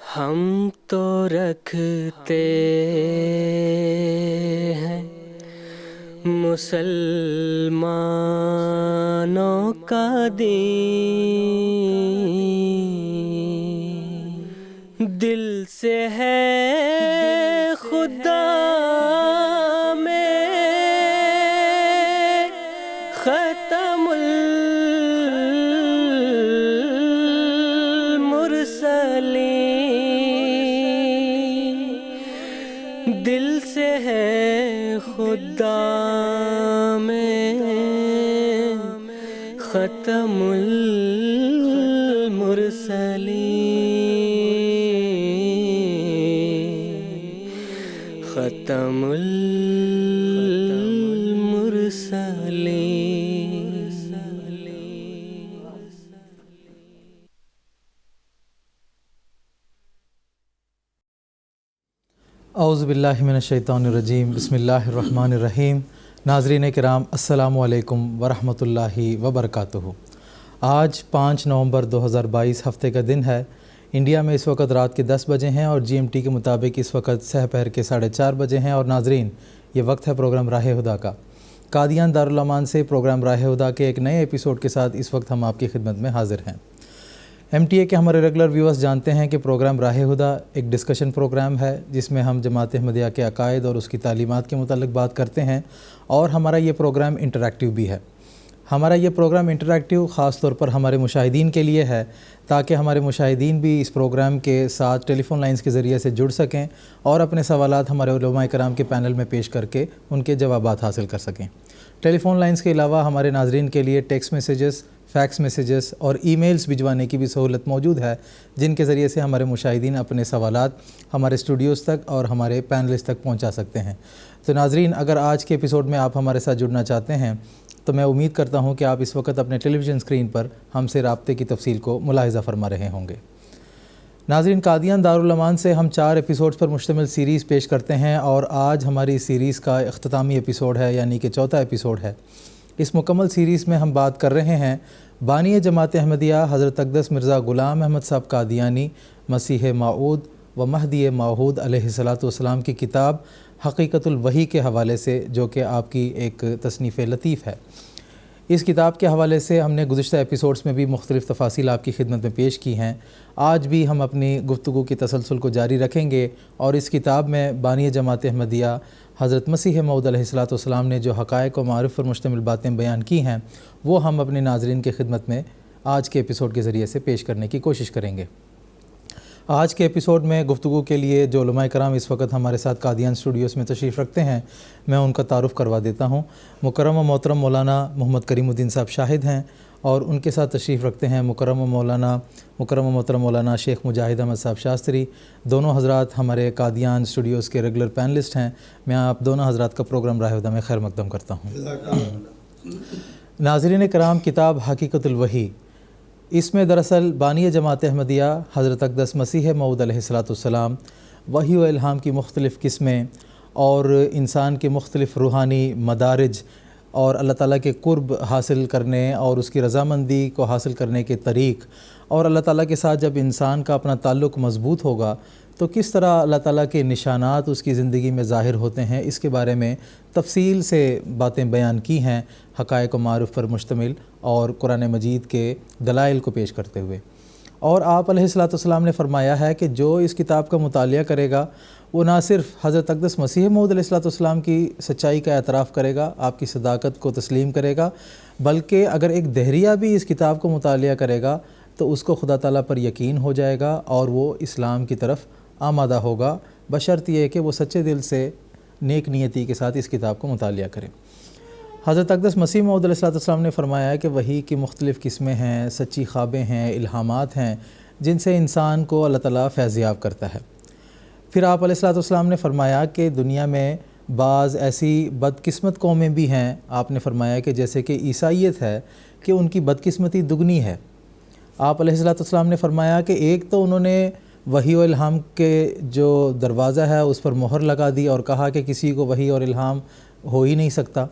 ہم تو رکھتے ہیں مسلمانوں کا دین، دل سے ہے خدا میں ختم المرسلین، دل سے ہے خدا میں ختم المرسلین، ختم المرسلین۔ اعوذ باللہ من الشیطان الرجیم، بسم اللہ الرحمن الرحیم۔ ناظرین کرام، السلام علیکم ورحمۃ اللہ وبرکاتہ۔ آج 5 نومبر 2022 ہفتے کا دن ہے۔ انڈیا میں اس وقت رات کے 10 بجے ہیں اور جی ایم ٹی کے مطابق اس وقت سحر کے 4:30 بجے ہیں۔ اور ناظرین، یہ وقت ہے پروگرام راہ ہدیٰ کا۔ قادیان دارالامان سے پروگرام راہ ہدیٰ کے ایک نئے ایپیسوڈ کے ساتھ اس وقت ہم آپ کی خدمت میں حاضر ہیں۔ ایم ٹی اے کے ہمارے ریگولر ویورز جانتے ہیں کہ پروگرام راہ ہدیٰ ایک ڈسکشن پروگرام ہے جس میں ہم جماعت احمدیہ کے عقائد اور اس کی تعلیمات کے متعلق بات کرتے ہیں، اور ہمارا یہ پروگرام انٹریکٹیو بھی ہے۔ ہمارا یہ پروگرام انٹریکٹیو خاص طور پر ہمارے مشاہدین کے لیے ہے، تاکہ ہمارے مشاہدین بھی اس پروگرام کے ساتھ ٹیلی فون لائنز کے ذریعے سے جڑ سکیں اور اپنے سوالات ہمارے علماء کرام کے پینل میں پیش کر کے ان کے جوابات حاصل کر سکیں۔ ٹیلی فون لائنز کے علاوہ ہمارے ناظرین کے لیے ٹیکسٹ میسیجز، فیکس میسیجز اور ای میلز بھجوانے کی بھی سہولت موجود ہے، جن کے ذریعے سے ہمارے مشاہدین اپنے سوالات ہمارے اسٹوڈیوز تک اور ہمارے پینلسٹ تک پہنچا سکتے ہیں۔ تو ناظرین، اگر آج کے ایپیسوڈ میں آپ ہمارے ساتھ جڑنا چاہتے ہیں تو میں امید کرتا ہوں کہ آپ اس وقت اپنے ٹیلی ویژن اسکرین پر ہم سے رابطے کی تفصیل کو ملاحظہ فرما رہے ہوں گے۔ ناظرین، قادیان دارالامان سے ہم 4 ایپیسوڈز پر مشتمل سیریز پیش کرتے ہیں، اور آج ہماری سیریز کا اختتامی ایپیسوڈ ہے، یعنی کہ 4تھا ایپیسوڈ ہے۔ اس مکمل سیریز میں ہم بات کر رہے ہیں بانی جماعت احمدیہ حضرت اقدس مرزا غلام احمد صاحب قادیانی مسیح موعود و مہدی موعود علیہ السلام کی کتاب حقیقت الوحی کے حوالے سے، جو کہ آپ کی ایک تصنیف لطیف ہے۔ اس کتاب کے حوالے سے ہم نے گزشتہ ایپیسوڈز میں بھی مختلف تفاصیل آپ کی خدمت میں پیش کی ہیں۔ آج بھی ہم اپنی گفتگو کی تسلسل کو جاری رکھیں گے، اور اس کتاب میں بانی جماعت احمدیہ حضرت مسیح موعود علیہ السلام نے جو حقائق و معارف پر مشتمل باتیں بیان کی ہیں، وہ ہم اپنے ناظرین کی خدمت میں آج کے ایپیسوڈ کے ذریعے سے پیش کرنے کی کوشش کریں گے۔ آج کے ایپیسوڈ میں گفتگو کے لیے جو علماء کرام اس وقت ہمارے ساتھ قادیان اسٹوڈیوز میں تشریف رکھتے ہیں، میں ان کا تعارف کروا دیتا ہوں۔ مکرم و محترم مولانا محمد کریم الدین صاحب شاہد ہیں، اور ان کے ساتھ تشریف رکھتے ہیں مکرم و محترم مولانا شیخ مجاہد احمد صاحب شاستری۔ دونوں حضرات ہمارے قادیان اسٹوڈیوز کے ریگولر پینلسٹ ہیں۔ میں آپ دونوں حضرات کا پروگرام راہ ہدیٰ میں خیر مقدم کرتا ہوں۔ ناظرین کرام، کتاب حقیقت الوحی، اس میں دراصل بانی جماعت احمدیہ حضرت اقدس مسیح موعود علیہ السلام، وحی و الہام کی مختلف قسمیں، اور انسان کے مختلف روحانی مدارج، اور اللہ تعالیٰ کے قرب حاصل کرنے اور اس کی رضامندی کو حاصل کرنے کے طریق، اور اللہ تعالیٰ کے ساتھ جب انسان کا اپنا تعلق مضبوط ہوگا تو کس طرح اللہ تعالیٰ کے نشانات اس کی زندگی میں ظاہر ہوتے ہیں، اس کے بارے میں تفصیل سے باتیں بیان کی ہیں، حقائق و معارف پر مشتمل اور قرآن مجید کے دلائل کو پیش کرتے ہوئے۔ اور آپ علیہ السلام نے فرمایا ہے کہ جو اس کتاب کا مطالعہ کرے گا وہ نہ صرف حضرت اقدس مسیح موعود علیہ السلام کی سچائی کا اعتراف کرے گا، آپ کی صداقت کو تسلیم کرے گا، بلکہ اگر ایک دہریہ بھی اس کتاب کو مطالعہ کرے گا تو اس کو خدا تعالیٰ پر یقین ہو جائے گا، اور وہ اسلام کی طرف آمادہ ہوگا، بشرط یہ کہ وہ سچے دل سے نیک نیتی کے ساتھ اس کتاب کو مطالعہ کرے۔ حضرت اقدس مسیح موعود علیہ السلام نے فرمایا ہے کہ وحی کی مختلف قسمیں ہیں، سچی خوابیں ہیں، الہامات ہیں، جن سے انسان کو اللہ تعالیٰ فیض یاب کرتا ہے۔ پھر آپ علیہ السلام نے فرمایا کہ دنیا میں بعض ایسی بدقسمت قومیں بھی ہیں، آپ نے فرمایا کہ جیسے کہ عیسائیت ہے، کہ ان کی بدقسمتی دگنی ہے۔ آپ علیہ السلام نے فرمایا کہ ایک تو انہوں نے وحی و الہام کے جو دروازہ ہے اس پر مہر لگا دی اور کہا کہ کسی کو وحی اور الہام ہو ہی نہیں سکتا۔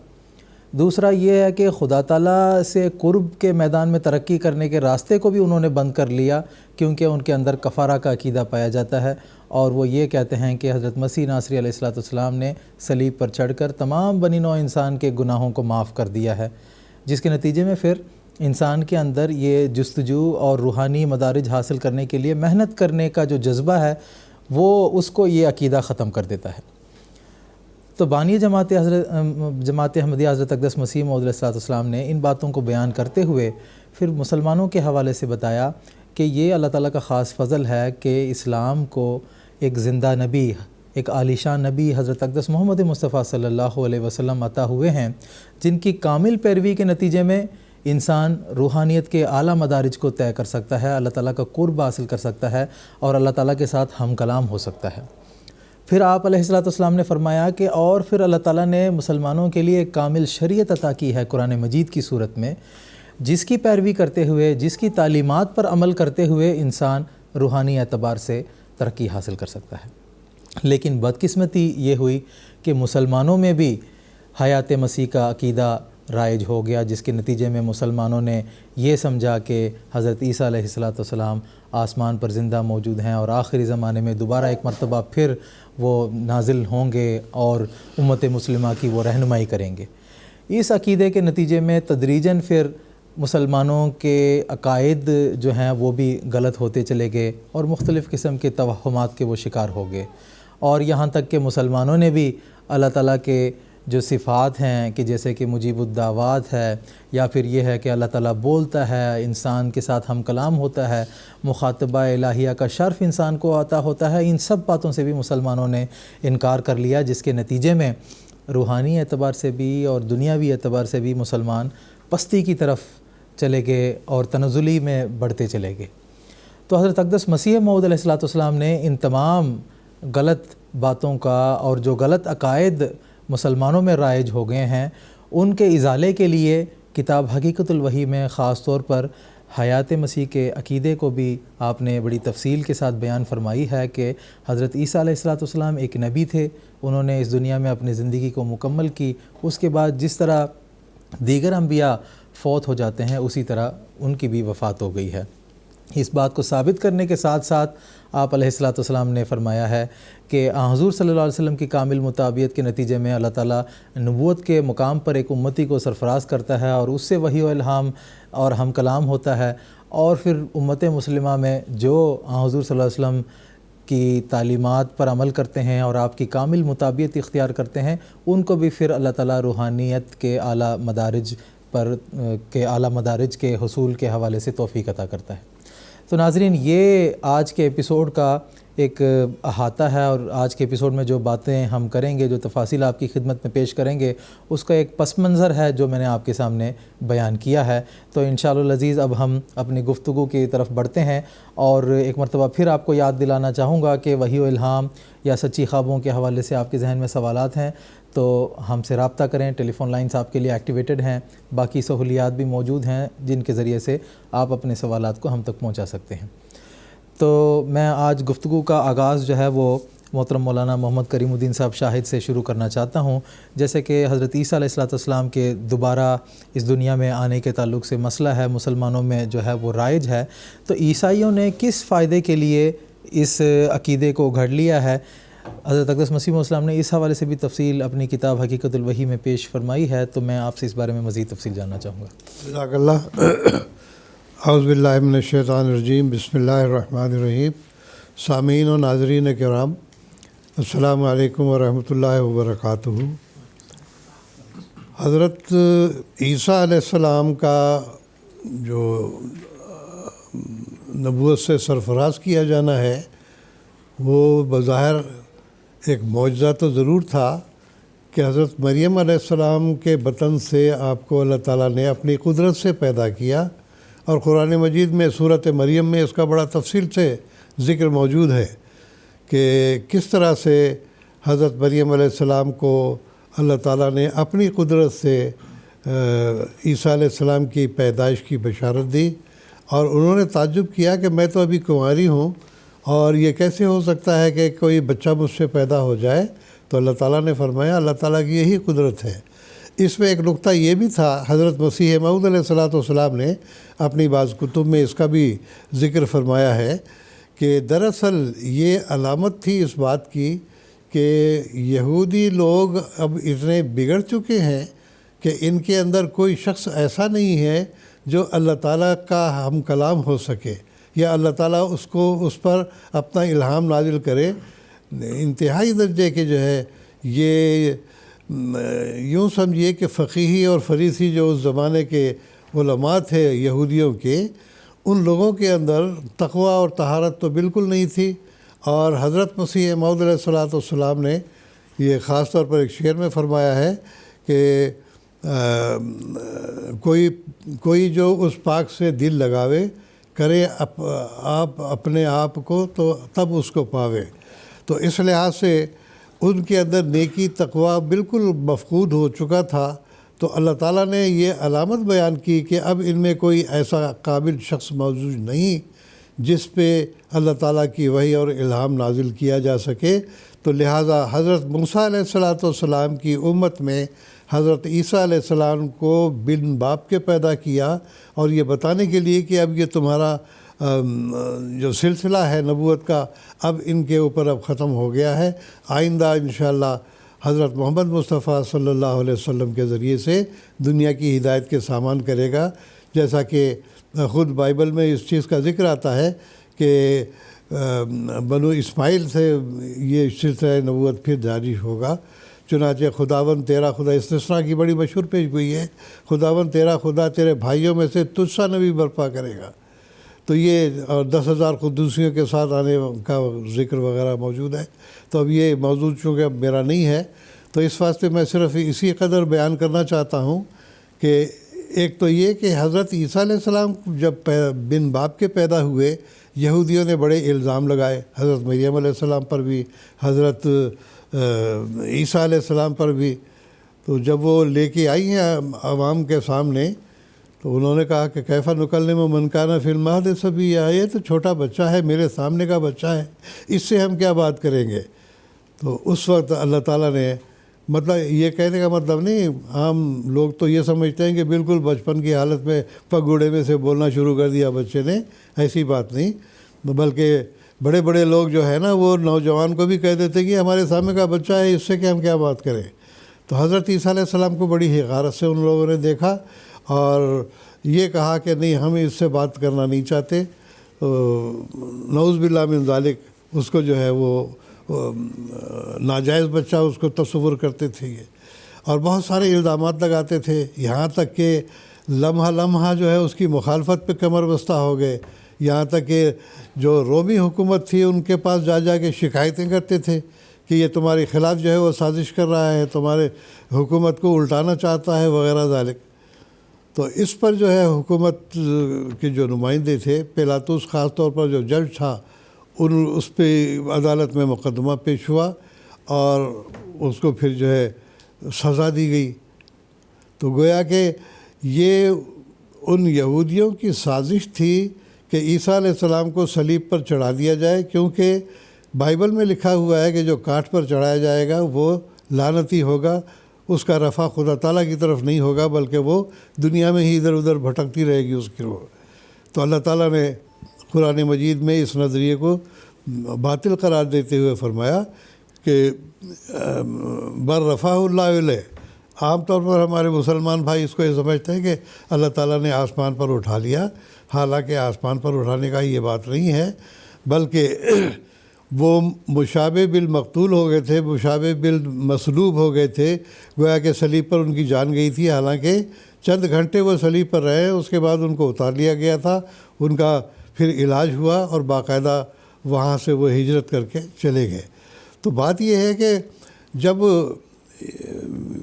دوسرا یہ ہے کہ خدا تعالیٰ سے قرب کے میدان میں ترقی کرنے کے راستے کو بھی انہوں نے بند کر لیا، کیونکہ ان کے اندر کفارہ کا عقیدہ پایا جاتا ہے، اور وہ یہ کہتے ہیں کہ حضرت مسیح ناصری علیہ السلام نے صلیب پر چڑھ کر تمام بنی نوع انسان کے گناہوں کو معاف کر دیا ہے، جس کے نتیجے میں پھر انسان کے اندر یہ جستجو اور روحانی مدارج حاصل کرنے کے لیے محنت کرنے کا جو جذبہ ہے وہ اس کو یہ عقیدہ ختم کر دیتا ہے۔ تو بانی جماعت احمدیہ حضرت اقدس مسیح موعود علیہ السلام نے ان باتوں کو بیان کرتے ہوئے پھر مسلمانوں کے حوالے سے بتایا کہ یہ اللہ تعالیٰ کا خاص فضل ہے کہ اسلام کو ایک زندہ نبی، ایک عالیشان نبی حضرت اقدس محمد مصطفیٰ صلی اللہ علیہ وسلم عطا ہوئے ہیں، جن کی کامل پیروی کے نتیجے میں انسان روحانیت کے اعلیٰ مدارج کو طے کر سکتا ہے، اللہ تعالیٰ کا قرب حاصل کر سکتا ہے اور اللہ تعالیٰ کے ساتھ ہم کلام ہو سکتا ہے۔ پھر آپ علیہ السلام نے فرمایا کہ اور پھر اللہ تعالیٰ نے مسلمانوں کے لیے ایک کامل شریعت عطا کی ہے قرآن مجید کی صورت میں، جس کی پیروی کرتے ہوئے، جس کی تعلیمات پر عمل کرتے ہوئے انسان روحانی اعتبار سے ترقی حاصل کر سکتا ہے۔ لیکن بدقسمتی یہ ہوئی کہ مسلمانوں میں بھی حیات مسیح کا عقیدہ رائج ہو گیا، جس کے نتیجے میں مسلمانوں نے یہ سمجھا کہ حضرت عیسیٰ علیہ السلام آسمان پر زندہ موجود ہیں اور آخری زمانے میں دوبارہ ایک مرتبہ پھر وہ نازل ہوں گے اور امت مسلمہ کی وہ رہنمائی کریں گے۔ اس عقیدے کے نتیجے میں تدریجاً پھر مسلمانوں کے عقائد جو ہیں وہ بھی غلط ہوتے چلے گئے اور مختلف قسم کے توہمات کے وہ شکار ہو گئے، اور یہاں تک کہ مسلمانوں نے بھی اللہ تعالیٰ کے جو صفات ہیں کہ جیسے کہ مجیب الدعوات ہے، یا پھر یہ ہے کہ اللہ تعالیٰ بولتا ہے، انسان کے ساتھ ہم کلام ہوتا ہے، مخاطبہ الہیہ کا شرف انسان کو عطا ہوتا ہے، ان سب باتوں سے بھی مسلمانوں نے انکار کر لیا، جس کے نتیجے میں روحانی اعتبار سے بھی اور دنیاوی اعتبار سے بھی مسلمان پستی کی طرف چلے گئے اور تنزلی میں بڑھتے چلے گئے۔ تو حضرت اقدس مسیح موعود علیہ السلام نے ان تمام غلط باتوں کا اور جو غلط عقائد مسلمانوں میں رائج ہو گئے ہیں ان کے ازالے کے لیے کتاب حقیقت الوحی میں خاص طور پر حیات مسیح کے عقیدے کو بھی آپ نے بڑی تفصیل کے ساتھ بیان فرمائی ہے کہ حضرت عیسیٰ علیہ السلام ایک نبی تھے، انہوں نے اس دنیا میں اپنی زندگی کو مکمل کی، اس کے بعد جس طرح دیگر انبیاء فوت ہو جاتے ہیں اسی طرح ان کی بھی وفات ہو گئی ہے۔ اس بات کو ثابت کرنے کے ساتھ ساتھ آپ علیہ السلام نے فرمایا ہے کہ حضور صلی اللہ علیہ وسلم کی کامل مطابعت کے نتیجے میں اللہ تعالیٰ نبوت کے مقام پر ایک امتی کو سرفراز کرتا ہے اور اس سے وحی و الہام اور ہم کلام ہوتا ہے، اور پھر امت مسلمہ میں جو حضور صلی اللہ علیہ وسلم کی تعلیمات پر عمل کرتے ہیں اور آپ کی کامل مطابعت اختیار کرتے ہیں ان کو بھی پھر اللہ تعالیٰ روحانیت کے اعلیٰ مدارج کے حصول کے حوالے سے توفیق عطا کرتا ہے۔ تو ناظرین، یہ آج کے ایپیسوڈ کا ایک احاطہ ہے، اور آج کے ایپیسوڈ میں جو باتیں ہم کریں گے، جو تفاصیل آپ کی خدمت میں پیش کریں گے، اس کا ایک پس منظر ہے جو میں نے آپ کے سامنے بیان کیا ہے۔ تو انشاءاللہ العزیز اب ہم اپنی گفتگو کی طرف بڑھتے ہیں، اور ایک مرتبہ پھر آپ کو یاد دلانا چاہوں گا کہ وحی و الہام یا سچی خوابوں کے حوالے سے آپ کے ذہن میں سوالات ہیں تو ہم سے رابطہ کریں، ٹیلی فون لائنز آپ کے لیے ایکٹیویٹڈ ہیں، باقی سہولیات بھی موجود ہیں جن کے ذریعے سے آپ اپنے سوالات کو ہم تک پہنچا سکتے ہیں۔ تو میں آج گفتگو کا آغاز جو ہے وہ محترم مولانا محمد کریم الدین صاحب شاہد سے شروع کرنا چاہتا ہوں۔ جیسے کہ حضرت عیسیٰ علیہ السلام کے دوبارہ اس دنیا میں آنے کے تعلق سے مسئلہ ہے، مسلمانوں میں جو ہے وہ رائج ہے، تو عیسائیوں نے کس فائدے کے لیے اس عقیدے کو گھڑ لیا ہے، حضرت اقدس مسیح موعود السلام نے اس حوالے سے بھی تفصیل اپنی کتاب حقیقت الوحی میں پیش فرمائی ہے، تو میں آپ سے اس بارے میں مزید تفصیل جاننا چاہوں گا۔ جزاک اللہ۔ اعوذ باللہ من الشیطان الرجیم، بسم اللہ الرحمن الرحیم۔ سامعین و ناظرین کرام، السلام علیکم ورحمۃ اللہ وبرکاتہ۔ حضرت عیسیٰ علیہ السلام کا جو نبوت سے سرفراز کیا جانا ہے وہ بظاہر ایک معجزہ تو ضرور تھا کہ حضرت مریم علیہ السلام کے بطن سے آپ کو اللہ تعالیٰ نے اپنی قدرت سے پیدا کیا، اور قرآن مجید میں سورۃ مریم میں اس کا بڑا تفصیل سے ذکر موجود ہے کہ کس طرح سے حضرت مریم علیہ السلام کو اللہ تعالیٰ نے اپنی قدرت سے عیسیٰ علیہ السلام کی پیدائش کی بشارت دی، اور انہوں نے تعجب کیا کہ میں تو ابھی کنواری ہوں اور یہ کیسے ہو سکتا ہے کہ کوئی بچہ مجھ سے پیدا ہو جائے۔ تو اللہ تعالیٰ نے فرمایا اللہ تعالیٰ کی یہی قدرت ہے۔ اس میں ایک نقطہ یہ بھی تھا، حضرت مسیح موعود علیہ الصلوۃ والسلام نے اپنی بعض کتب میں اس کا بھی ذکر فرمایا ہے کہ دراصل یہ علامت تھی اس بات کی کہ یہودی لوگ اب اتنے بگڑ چکے ہیں کہ ان کے اندر کوئی شخص ایسا نہیں ہے جو اللہ تعالیٰ کا ہم کلام ہو سکے یا اللہ تعالیٰ اس پر اپنا الہام نازل کرے۔ انتہائی درجے کے جو ہے یہ یوں سمجھیے کہ فقیہی اور فریسی جو اس زمانے کے علماء تھے یہودیوں کے، ان لوگوں کے اندر تقوی اور طہارت تو بالکل نہیں تھی۔ اور حضرت مسیح موعود علیہ الصلوۃ والسلام نے یہ خاص طور پر ایک شعر میں فرمایا ہے کہ کوئی جو اس پاک سے دل لگاوے، کرے آپ اپنے آپ کو تو تب اس کو پاوے۔ تو اس لحاظ سے ان کے اندر نیکی تقوی بالکل مفقود ہو چکا تھا، تو اللہ تعالیٰ نے یہ علامت بیان کی کہ اب ان میں کوئی ایسا قابل شخص موجود نہیں جس پہ اللہ تعالیٰ کی وحی اور الہام نازل کیا جا سکے۔ تو لہٰذا حضرت موسیٰ علیہ الصلوۃ والسلام کی امت میں حضرت عیسیٰ علیہ السلام کو بن باپ کے پیدا کیا، اور یہ بتانے کے لیے کہ اب یہ تمہارا جو سلسلہ ہے نبوت کا اب ان کے اوپر اب ختم ہو گیا ہے، آئندہ انشاءاللہ حضرت محمد مصطفیٰ صلی اللہ علیہ وسلم کے ذریعے سے دنیا کی ہدایت کے سامان کرے گا۔ جیسا کہ خود بائبل میں اس چیز کا ذکر آتا ہے کہ بنو اسماعیل سے یہ سلسلہ نبوت پھر جاری ہوگا۔ چنانچہ خداوند تیرا خدا، استثناء کی بڑی مشہور پیش گوئی ہے، خداوند تیرا خدا تیرے بھائیوں میں سے تجھ سا نبی برپا کرے گا۔ تو یہ 10,000 قدوسیوں کے ساتھ آنے کا ذکر وغیرہ موجود ہے۔ تو اب یہ موضوع چونکہ اب میرا نہیں ہے، تو اس واسطے میں صرف اسی قدر بیان کرنا چاہتا ہوں کہ ایک تو یہ کہ حضرت عیسیٰ علیہ السلام جب بن باپ کے پیدا ہوئے، یہودیوں نے بڑے الزام لگائے حضرت مریم علیہ السلام پر بھی، حضرت عیسیٰ علیہ السلام پر بھی۔ تو جب وہ لے کے آئی ہیں عوام کے سامنے، تو انہوں نے کہا کہ کیفا نکلنے میں من کانا فی المہد صبیا، یہ تو چھوٹا بچہ ہے، میرے سامنے کا بچہ ہے، اس سے ہم کیا بات کریں گے۔ تو اس وقت اللہ تعالیٰ نے، مطلب یہ کہنے کا مطلب نہیں، عام لوگ تو یہ سمجھتے ہیں کہ بالکل بچپن کی حالت میں پگوڑے میں سے بولنا شروع کر دیا بچے نے، ایسی بات نہیں، بلکہ بڑے بڑے لوگ جو ہے نا وہ نوجوان کو بھی کہہ دیتے کہ ہمارے سامنے کا بچہ ہے، اس سے کہ ہم کیا بات کریں۔ تو حضرت عیسیٰ علیہ السلام کو بڑی حقارت سے ان لوگوں نے دیکھا اور یہ کہا کہ نہیں، ہم اس سے بات کرنا نہیں چاہتے۔ نعوذ باللہ من ذالک، اس کو جو ہے وہ ناجائز بچہ اس کو تصور کرتے تھے یہ، اور بہت سارے الزامات لگاتے تھے، یہاں تک کہ لمحہ لمحہ جو ہے اس کی مخالفت پہ کمر بستہ ہو گئے، یہاں تک کہ جو رومی حکومت تھی ان کے پاس جا جا کے شکایتیں کرتے تھے کہ یہ تمہارے خلاف جو ہے وہ سازش کر رہا ہے، تمہارے حکومت کو الٹانا چاہتا ہے وغیرہ ذالک۔ تو اس پر جو ہے حکومت کے جو نمائندے تھے، پیلاطس خاص طور پر جو جج تھا، اس پہ عدالت میں مقدمہ پیش ہوا اور اس کو پھر جو ہے سزا دی گئی۔ تو گویا کہ یہ ان یہودیوں کی سازش تھی کہ عیسیٰ علیہ السلام کو صلیب پر چڑھا دیا جائے، کیونکہ بائبل میں لکھا ہوا ہے کہ جو کاٹ پر چڑھایا جائے گا وہ لعنتی ہوگا، اس کا رفع خدا تعالیٰ کی طرف نہیں ہوگا، بلکہ وہ دنیا میں ہی ادھر ادھر بھٹکتی رہے گی اس کی روح۔ تو اللہ تعالیٰ نے قرآن مجید میں اس نظریے کو باطل قرار دیتے ہوئے فرمایا کہ بر رفع اللہ علیہ۔ عام طور پر ہمارے مسلمان بھائی اس کو یہ سمجھتے ہیں کہ اللہ تعالیٰ نے آسمان پر اٹھا لیا، حالانکہ آسمان پر اٹھانے کا یہ بات نہیں ہے، بلکہ وہ مشابہ بالمقتول ہو گئے تھے، مشابہ بالمصلوب ہو گئے تھے، گویا کہ صلیب پر ان کی جان گئی تھی، حالانکہ چند گھنٹے وہ صلیب پر رہے، اس کے بعد ان کو اتار لیا گیا تھا، ان کا پھر علاج ہوا اور باقاعدہ وہاں سے وہ ہجرت کر کے چلے گئے۔ تو بات یہ ہے کہ جب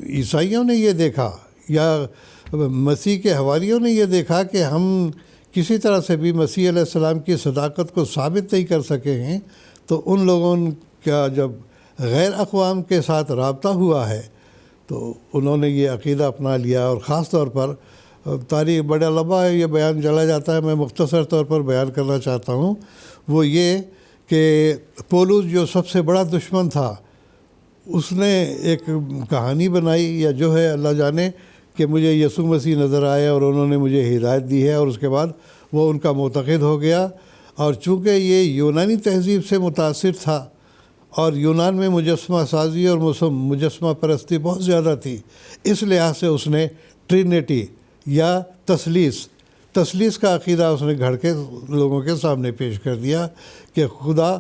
عیسائیوں نے یہ دیکھا یا مسیح کے حواریوں نے یہ دیکھا کہ ہم کسی طرح سے بھی مسیح علیہ السلام کی صداقت کو ثابت نہیں کر سکے ہیں، تو ان لوگوں کا جب غیر اقوام کے ساتھ رابطہ ہوا ہے تو انہوں نے یہ عقیدہ اپنا لیا، اور خاص طور پر تاریخ بڑا لمبا ہے، یہ بیان چلا جاتا ہے، میں مختصر طور پر بیان کرنا چاہتا ہوں۔ وہ یہ کہ پولس جو سب سے بڑا دشمن تھا اس نے ایک کہانی بنائی یا جو ہے اللہ جانے کہ مجھے یسوع مسیح نظر آئے اور انہوں نے مجھے ہدایت دی ہے، اور اس کے بعد وہ ان کا معتقد ہو گیا۔ اور چونکہ یہ یونانی تہذیب سے متاثر تھا اور یونان میں مجسمہ سازی اور مجسمہ پرستی بہت زیادہ تھی، اس لحاظ سے اس نے ٹرینیٹی یا تثلیث کا عقیدہ اس نے گھڑ کے لوگوں کے سامنے پیش کر دیا کہ خدا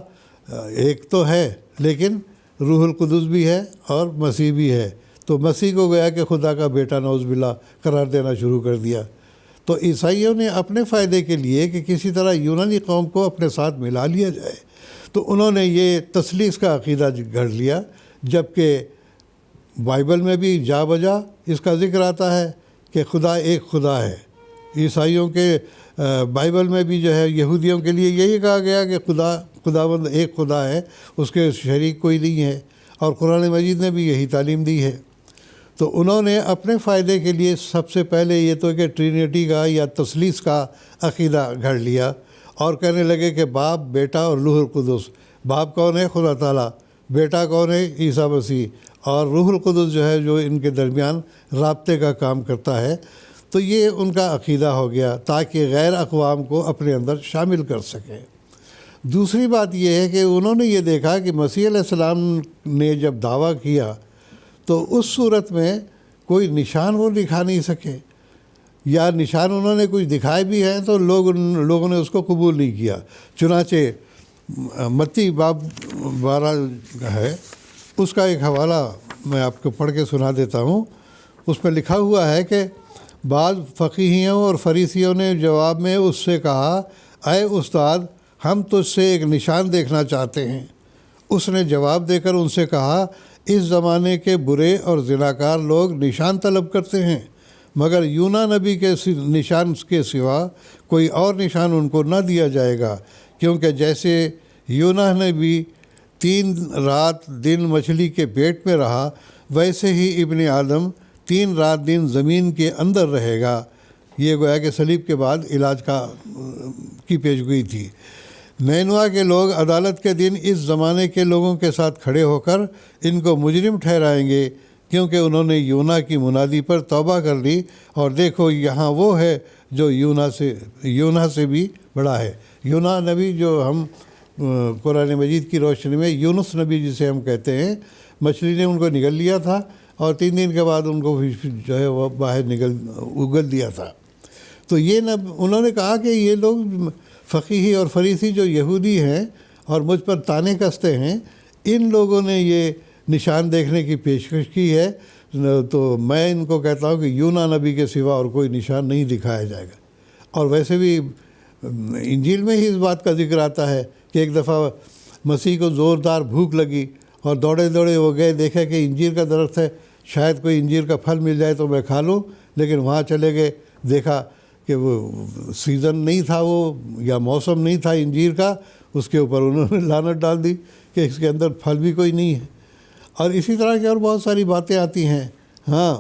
ایک تو ہے لیکن روح القدس بھی ہے اور مسیح بھی ہے۔ تو مسیح کو گیا کہ خدا کا بیٹا نعوذ باللہ قرار دینا شروع کر دیا۔ تو عیسائیوں نے اپنے فائدے کے لیے کہ کسی طرح یونانی قوم کو اپنے ساتھ ملا لیا جائے، تو انہوں نے یہ تثلیث کا عقیدہ گھڑ لیا، جبکہ بائبل میں بھی جا بجا اس کا ذکر آتا ہے کہ خدا ایک خدا ہے۔ عیسائیوں کے بائبل میں بھی جو ہے یہودیوں کے لیے یہی کہا گیا کہ خداوند ایک خدا ہے، اس کے شریک کوئی نہیں ہے، اور قرآن مجید نے بھی یہی تعلیم دی ہے۔ تو انہوں نے اپنے فائدے کے لیے سب سے پہلے یہ تو کہ ٹرینیٹی کا یا تثلیث کا عقیدہ گھڑ لیا، اور کہنے لگے کہ باپ، بیٹا اور روح القدس۔ باپ کون ہے؟ خدا تعالیٰ۔ بیٹا کون ہے؟ عیسیٰ مسیح۔ اور روح القدس جو ہے جو ان کے درمیان رابطے کا کام کرتا ہے۔ تو یہ ان کا عقیدہ ہو گیا تاکہ غیر اقوام کو اپنے اندر شامل کر سکیں۔ دوسری بات یہ ہے کہ انہوں نے یہ دیکھا کہ مسیح علیہ السلام نے جب دعویٰ کیا تو اس صورت میں کوئی نشان وہ دکھا نہیں سکے، یا نشان انہوں نے کچھ دکھائے بھی ہیں تو لوگوں نے اس کو قبول نہیں کیا۔ چنانچہ متی باب 12 ہے، اس کا ایک حوالہ میں آپ کو پڑھ کے سنا دیتا ہوں۔ اس میں لکھا ہوا ہے کہ بعض فقیہیوں اور فریسیوں نے جواب میں اس سے کہا، اے استاد، ہم تجھ سے ایک نشان دیکھنا چاہتے ہیں۔ اس نے جواب دے کر ان سے کہا، اس زمانے کے برے اور زناکار لوگ نشان طلب کرتے ہیں، مگر یونا نبی کے نشان کے سوا کوئی اور نشان ان کو نہ دیا جائے گا، کیونکہ جیسے یونا نبی 3 رات دن مچھلی کے پیٹ میں رہا، ویسے ہی ابن آدم 3 رات دن زمین کے اندر رہے گا۔ یہ گویا کہ صلیب کے بعد علاج کی پیشگوئی تھی۔ نینوا کے لوگ عدالت کے دن اس زمانے کے لوگوں کے ساتھ کھڑے ہو کر ان کو مجرم ٹھہرائیں گے، کیونکہ انہوں نے یونا کی منادی پر توبہ کر لی، اور دیکھو یہاں وہ ہے جو یونا سے بھی بڑا ہے۔ یونا نبی جو ہم قرآن مجید کی روشنی میں یونس نبی جسے ہم کہتے ہیں، مچھلی نے ان کو نگل لیا تھا اور 3 دن کے بعد ان کو جو ہے وہ باہر اگل دیا تھا۔ تو یہ انہوں نے کہا کہ یہ لوگ فقیہی اور فریسی جو یہودی ہیں اور مجھ پر طعنے کستے ہیں، ان لوگوں نے یہ نشان دیکھنے کی پیشکش کی ہے، تو میں ان کو کہتا ہوں کہ یونا نبی کے سوا اور کوئی نشان نہیں دکھایا جائے گا۔ اور ویسے بھی انجیل میں ہی اس بات کا ذکر آتا ہے کہ ایک دفعہ مسیح کو زوردار بھوک لگی اور دوڑے دوڑے وہ گئے، دیکھا کہ انجیر کا درخت ہے، شاید کوئی انجیر کا پھل مل جائے تو میں کھا لوں، لیکن وہاں چلے گئے، دیکھا کہ وہ سیزن نہیں تھا، وہ یا موسم نہیں تھا انجیر کا، اس کے اوپر انہوں نے لعنت ڈال دی کہ اس کے اندر پھل بھی کوئی نہیں ہے۔ اور اسی طرح کی اور بہت ساری باتیں آتی ہیں۔ ہاں،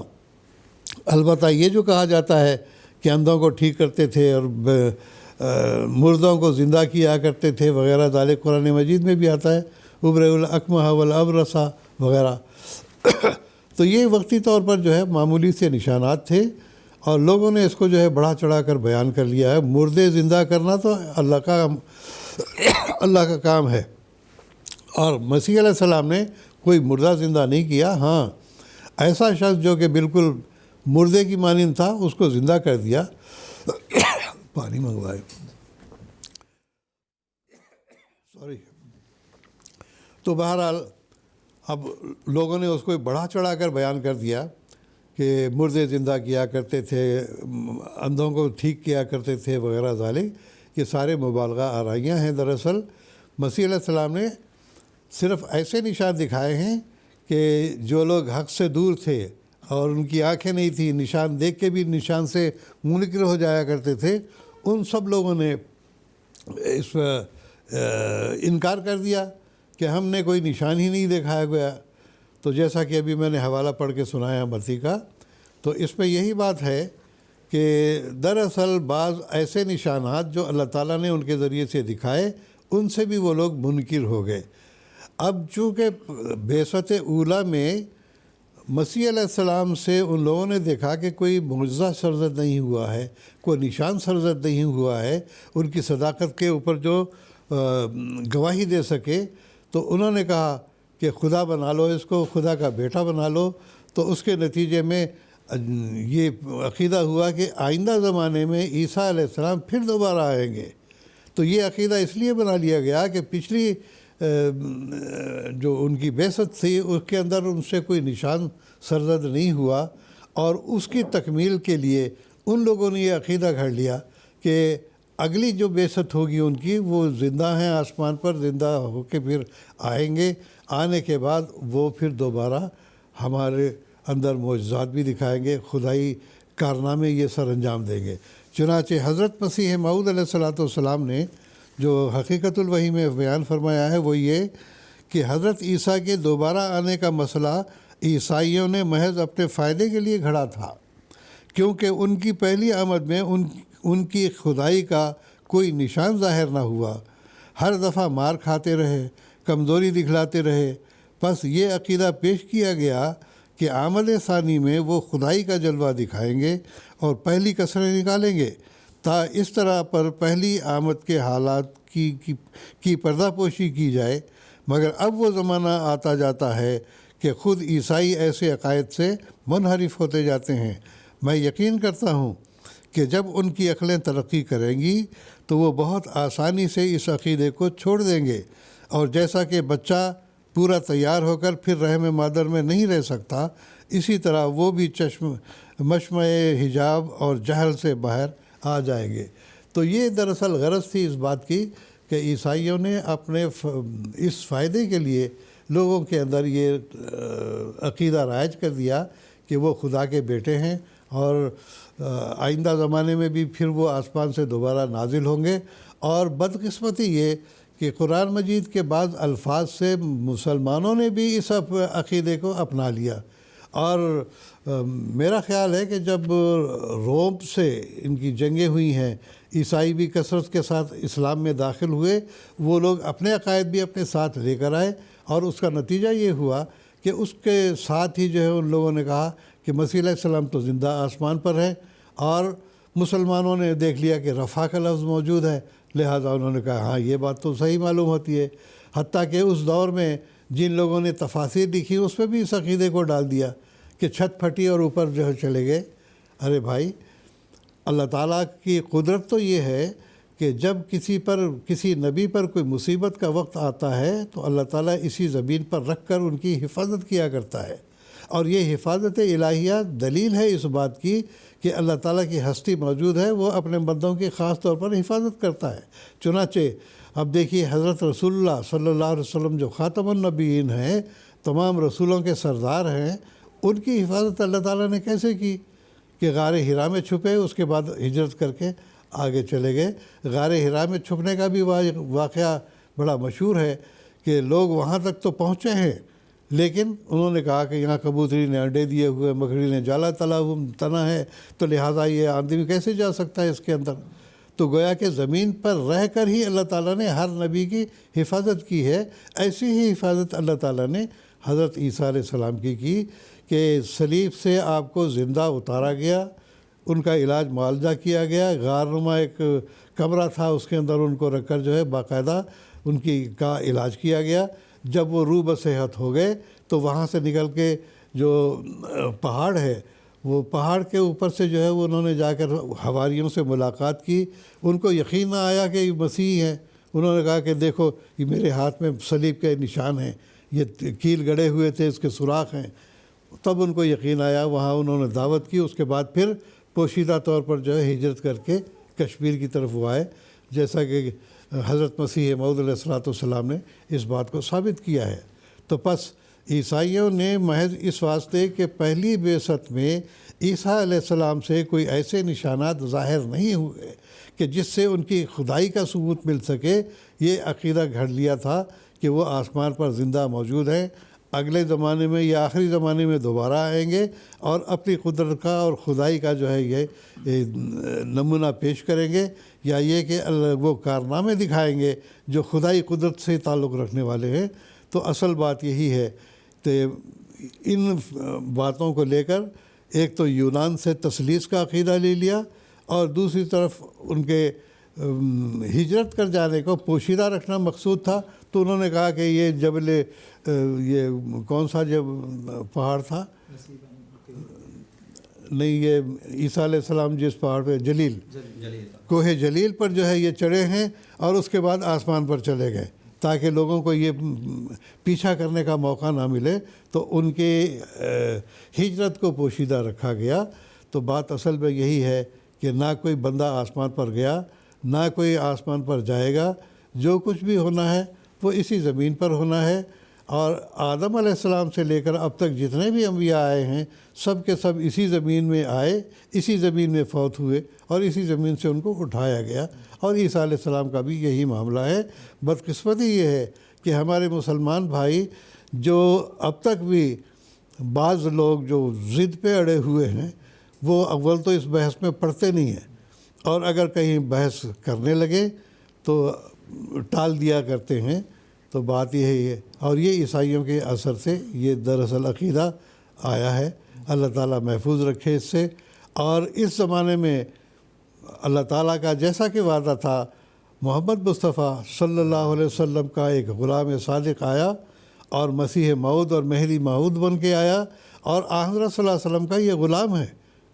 البتہ یہ جو کہا جاتا ہے کہ اندھوں کو ٹھیک کرتے تھے اور مردوں کو زندہ کیا کرتے تھے وغیرہ، ذالک قرآن مجید میں بھی آتا ہے، ابرئ الاکمہ والابرص وغیرہ۔ تو یہ وقتی طور پر جو ہے معمولی سے نشانات تھے، اور لوگوں نے اس کو جو ہے بڑھا چڑھا کر بیان کر لیا ہے۔ مردے زندہ کرنا تو اللہ کا کام ہے، اور مسیح علیہ السلام نے کوئی مردہ زندہ نہیں کیا۔ ہاں، ایسا شخص جو کہ بالکل مردے کی مانند تھا اس کو زندہ کر دیا۔ پانی منگوائے، سوری۔ تو بہرحال اب لوگوں نے اس کو بڑھا چڑھا کر بیان کر دیا کہ مردے زندہ کیا کرتے تھے، اندھوں کو ٹھیک کیا کرتے تھے وغیرہ ذالک۔ یہ سارے مبالغہ آرائیاں ہیں۔ دراصل مسیح علیہ السلام نے صرف ایسے نشان دکھائے ہیں کہ جو لوگ حق سے دور تھے اور ان کی آنکھیں نہیں تھیں، نشان دیکھ کے بھی نشان سے منکر ہو جایا کرتے تھے، ان سب لوگوں نے اس انکار کر دیا کہ ہم نے کوئی نشان ہی نہیں دکھایا گیا۔ تو جیسا کہ ابھی میں نے حوالہ پڑھ کے سنایا متی کا، تو اس میں یہی بات ہے کہ دراصل بعض ایسے نشانات جو اللہ تعالیٰ نے ان کے ذریعے سے دکھائے، ان سے بھی وہ لوگ منکر ہو گئے۔ اب چونکہ بعثت اولیٰ میں مسیح علیہ السلام سے ان لوگوں نے دیکھا کہ کوئی معجزہ سرزد نہیں ہوا ہے، کوئی نشان سرزد نہیں ہوا ہے ان کی صداقت کے اوپر جو گواہی دے سکے، تو انہوں نے کہا کہ خدا بنا لو اس کو، خدا کا بیٹا بنا لو۔ تو اس کے نتیجے میں یہ عقیدہ ہوا کہ آئندہ زمانے میں عیسیٰ علیہ السلام پھر دوبارہ آئیں گے۔ تو یہ عقیدہ اس لیے بنا لیا گیا کہ پچھلی جو ان کی بعثت تھی اس کے اندر ان سے کوئی نشان سرزد نہیں ہوا، اور اس کی تکمیل کے لیے ان لوگوں نے یہ عقیدہ گھڑ لیا کہ اگلی جو بعثت ہوگی ان کی، وہ زندہ ہیں آسمان پر، زندہ ہو کے پھر آئیں گے، آنے کے بعد وہ پھر دوبارہ ہمارے اندر معجزات بھی دکھائیں گے، خدائی کارنامے یہ سر انجام دیں گے۔ چنانچہ حضرت مسیح موعود علیہ السلام نے جو حقیقت الوحی میں بیان فرمایا ہے وہ یہ کہ حضرت عیسیٰ کے دوبارہ آنے کا مسئلہ عیسائیوں نے محض اپنے فائدے کے لیے گھڑا تھا، کیونکہ ان کی پہلی آمد میں ان کی خدائی کا کوئی نشان ظاہر نہ ہوا، ہر دفعہ مار کھاتے رہے، کمزوری دکھلاتے رہے۔ بس یہ عقیدہ پیش کیا گیا کہ آمد ثانی میں وہ خدائی کا جلوہ دکھائیں گے اور پہلی کسریں نکالیں گے، تا اس طرح پر پہلی آمد کے حالات کی پردہ پوشی کی جائے۔ مگر اب وہ زمانہ آتا جاتا ہے کہ خود عیسائی ایسے عقائد سے منحرف ہوتے جاتے ہیں۔ میں یقین کرتا ہوں کہ جب ان کی عقلیں ترقی کریں گی تو وہ بہت آسانی سے اس عقیدے کو چھوڑ دیں گے، اور جیسا کہ بچہ پورا تیار ہو کر پھر رحم مادر میں نہیں رہ سکتا، اسی طرح وہ بھی مشمع حجاب اور جہل سے باہر آ جائیں گے۔ تو یہ دراصل غرض تھی اس بات کی کہ عیسائیوں نے اپنے اس فائدے کے لیے لوگوں کے اندر یہ عقیدہ رائج کر دیا کہ وہ خدا کے بیٹے ہیں، اور آئندہ زمانے میں بھی پھر وہ آسمان سے دوبارہ نازل ہوں گے۔ اور بدقسمتی یہ کہ قرآن مجید کے بعض الفاظ سے مسلمانوں نے بھی اس عقیدے کو اپنا لیا، اور میرا خیال ہے کہ جب روم سے ان کی جنگیں ہوئی ہیں، عیسائی بھی کثرت کے ساتھ اسلام میں داخل ہوئے، وہ لوگ اپنے عقائد بھی اپنے ساتھ لے کر آئے، اور اس کا نتیجہ یہ ہوا کہ اس کے ساتھ ہی جو ہے ان لوگوں نے کہا کہ مسیح علیہ السلام تو زندہ آسمان پر ہے، اور مسلمانوں نے دیکھ لیا کہ رفع کا لفظ موجود ہے، لہٰذا انہوں نے کہا ہاں یہ بات تو صحیح معلوم ہوتی ہے۔ حتیٰ کہ اس دور میں جن لوگوں نے تفاسیر لکھی اس میں بھی اس عقیدے کو ڈال دیا کہ چھت پھٹی اور اوپر جو ہے چلے گئے۔ ارے بھائی، اللہ تعالیٰ کی قدرت تو یہ ہے کہ جب کسی نبی پر کوئی مصیبت کا وقت آتا ہے تو اللہ تعالیٰ اسی زمین پر رکھ کر ان کی حفاظت کیا کرتا ہے، اور یہ حفاظت الہیہ دلیل ہے اس بات کی کہ اللہ تعالیٰ کی ہستی موجود ہے، وہ اپنے بندوں کی خاص طور پر حفاظت کرتا ہے۔ چنانچہ اب دیکھیے حضرت رسول اللہ صلی اللہ علیہ وسلم جو خاتم النبیین ہیں، تمام رسولوں کے سردار ہیں، ان کی حفاظت اللہ تعالیٰ نے کیسے کی کہ غار حرا میں چھپے، اس کے بعد ہجرت کر کے آگے چلے گئے۔ غار حرا میں چھپنے کا بھی واقعہ بڑا مشہور ہے کہ لوگ وہاں تک تو پہنچے ہیں، لیکن انہوں نے کہا کہ یہاں کبوتری نے انڈے دیے ہوئے، مکڑی نے جالا تنا ہے، تو لہٰذا یہ آدمی کیسے جا سکتا ہے اس کے اندر؟ تو گویا کہ زمین پر رہ کر ہی اللہ تعالیٰ نے ہر نبی کی حفاظت کی ہے۔ ایسی ہی حفاظت اللہ تعالیٰ نے حضرت عیسیٰ علیہ السلام کی کہ صلیب سے آپ کو زندہ اتارا گیا، ان کا علاج معالجہ کیا گیا، غار نما ایک کمرہ تھا، اس کے اندر ان کو رکھ کر جو ہے باقاعدہ ان کا علاج کیا گیا۔ جب وہ روح بصحت ہو گئے تو وہاں سے نکل کے جو پہاڑ ہے، وہ پہاڑ کے اوپر سے جو ہے وہ انہوں نے جا کر حواریوں سے ملاقات کی۔ ان کو یقین نہ آیا کہ یہ مسیح ہیں۔ انہوں نے کہا کہ دیکھو یہ میرے ہاتھ میں صلیب کے نشان ہیں، یہ کیل گڑے ہوئے تھے، اس کے سوراخ ہیں۔ تب ان کو یقین آیا، وہاں انہوں نے دعوت کی۔ اس کے بعد پھر پوشیدہ طور پر جو ہے ہجرت کر کے کشمیر کی طرف وہ آئے، جیسا کہ حضرت مسیح موعود علیہ السلام نے اس بات کو ثابت کیا ہے۔ تو پس عیسائیوں نے محض اس واسطے کہ پہلی بعثت میں عیسیٰ علیہ السلام سے کوئی ایسے نشانات ظاہر نہیں ہوئے کہ جس سے ان کی خدائی کا ثبوت مل سکے، یہ عقیدہ گھڑ لیا تھا کہ وہ آسمان پر زندہ موجود ہیں، اگلے زمانے میں یا آخری زمانے میں دوبارہ آئیں گے اور اپنی قدرت کا اور خدائی کا جو ہے یہ نمونہ پیش کریں گے، یا یہ کہ وہ کارنامے دکھائیں گے جو خدائی قدرت سے تعلق رکھنے والے ہیں۔ تو اصل بات یہی ہے کہ ان باتوں کو لے کر ایک تو یونان سے تثلیث کا عقیدہ لے لیا اور دوسری طرف ان کے ہجرت کر جانے کو پوشیدہ رکھنا مقصود تھا. تو انہوں نے کہا کہ یہ جبل یہ کون سا جب پہاڑ تھا نہیں یہ عیسیٰ علیہ السلام جس پہاڑ پہ جلیل کوہ جلیل پر جو ہے یہ چڑھے ہیں اور اس کے بعد آسمان پر چلے گئے تاکہ لوگوں کو یہ پیچھا کرنے کا موقع نہ ملے. تو ان کے ہجرت کو پوشیدہ رکھا گیا. تو بات اصل میں یہی ہے کہ نہ کوئی بندہ آسمان پر گیا نہ کوئی آسمان پر جائے گا. جو کچھ بھی ہونا ہے وہ اسی زمین پر ہونا ہے. اور آدم علیہ السلام سے لے کر اب تک جتنے بھی انبیاء آئے ہیں سب کے سب اسی زمین میں آئے, اسی زمین میں فوت ہوئے اور اسی زمین سے ان کو اٹھایا گیا. اور عیسیٰ علیہ السلام کا بھی یہی معاملہ ہے. بدقسمتی یہ ہے کہ ہمارے مسلمان بھائی جو اب تک بھی بعض لوگ جو ضد پہ اڑے ہوئے ہیں وہ اول تو اس بحث میں پڑھتے نہیں ہیں اور اگر کہیں بحث کرنے لگے تو ٹال دیا کرتے ہیں. تو بات یہی ہے اور یہ عیسائیوں کے اثر سے یہ دراصل عقیدہ آیا ہے. اللہ تعالیٰ محفوظ رکھے اس سے. اور اس زمانے میں اللہ تعالیٰ کا جیسا کہ وعدہ تھا محمد مصطفیٰ صلی اللہ علیہ وسلم کا ایک غلام صادق آیا اور مسیح موعود اور مہدی موعود بن کے آیا. اور حضرت صلی اللہ علیہ وسلم کا یہ غلام ہے.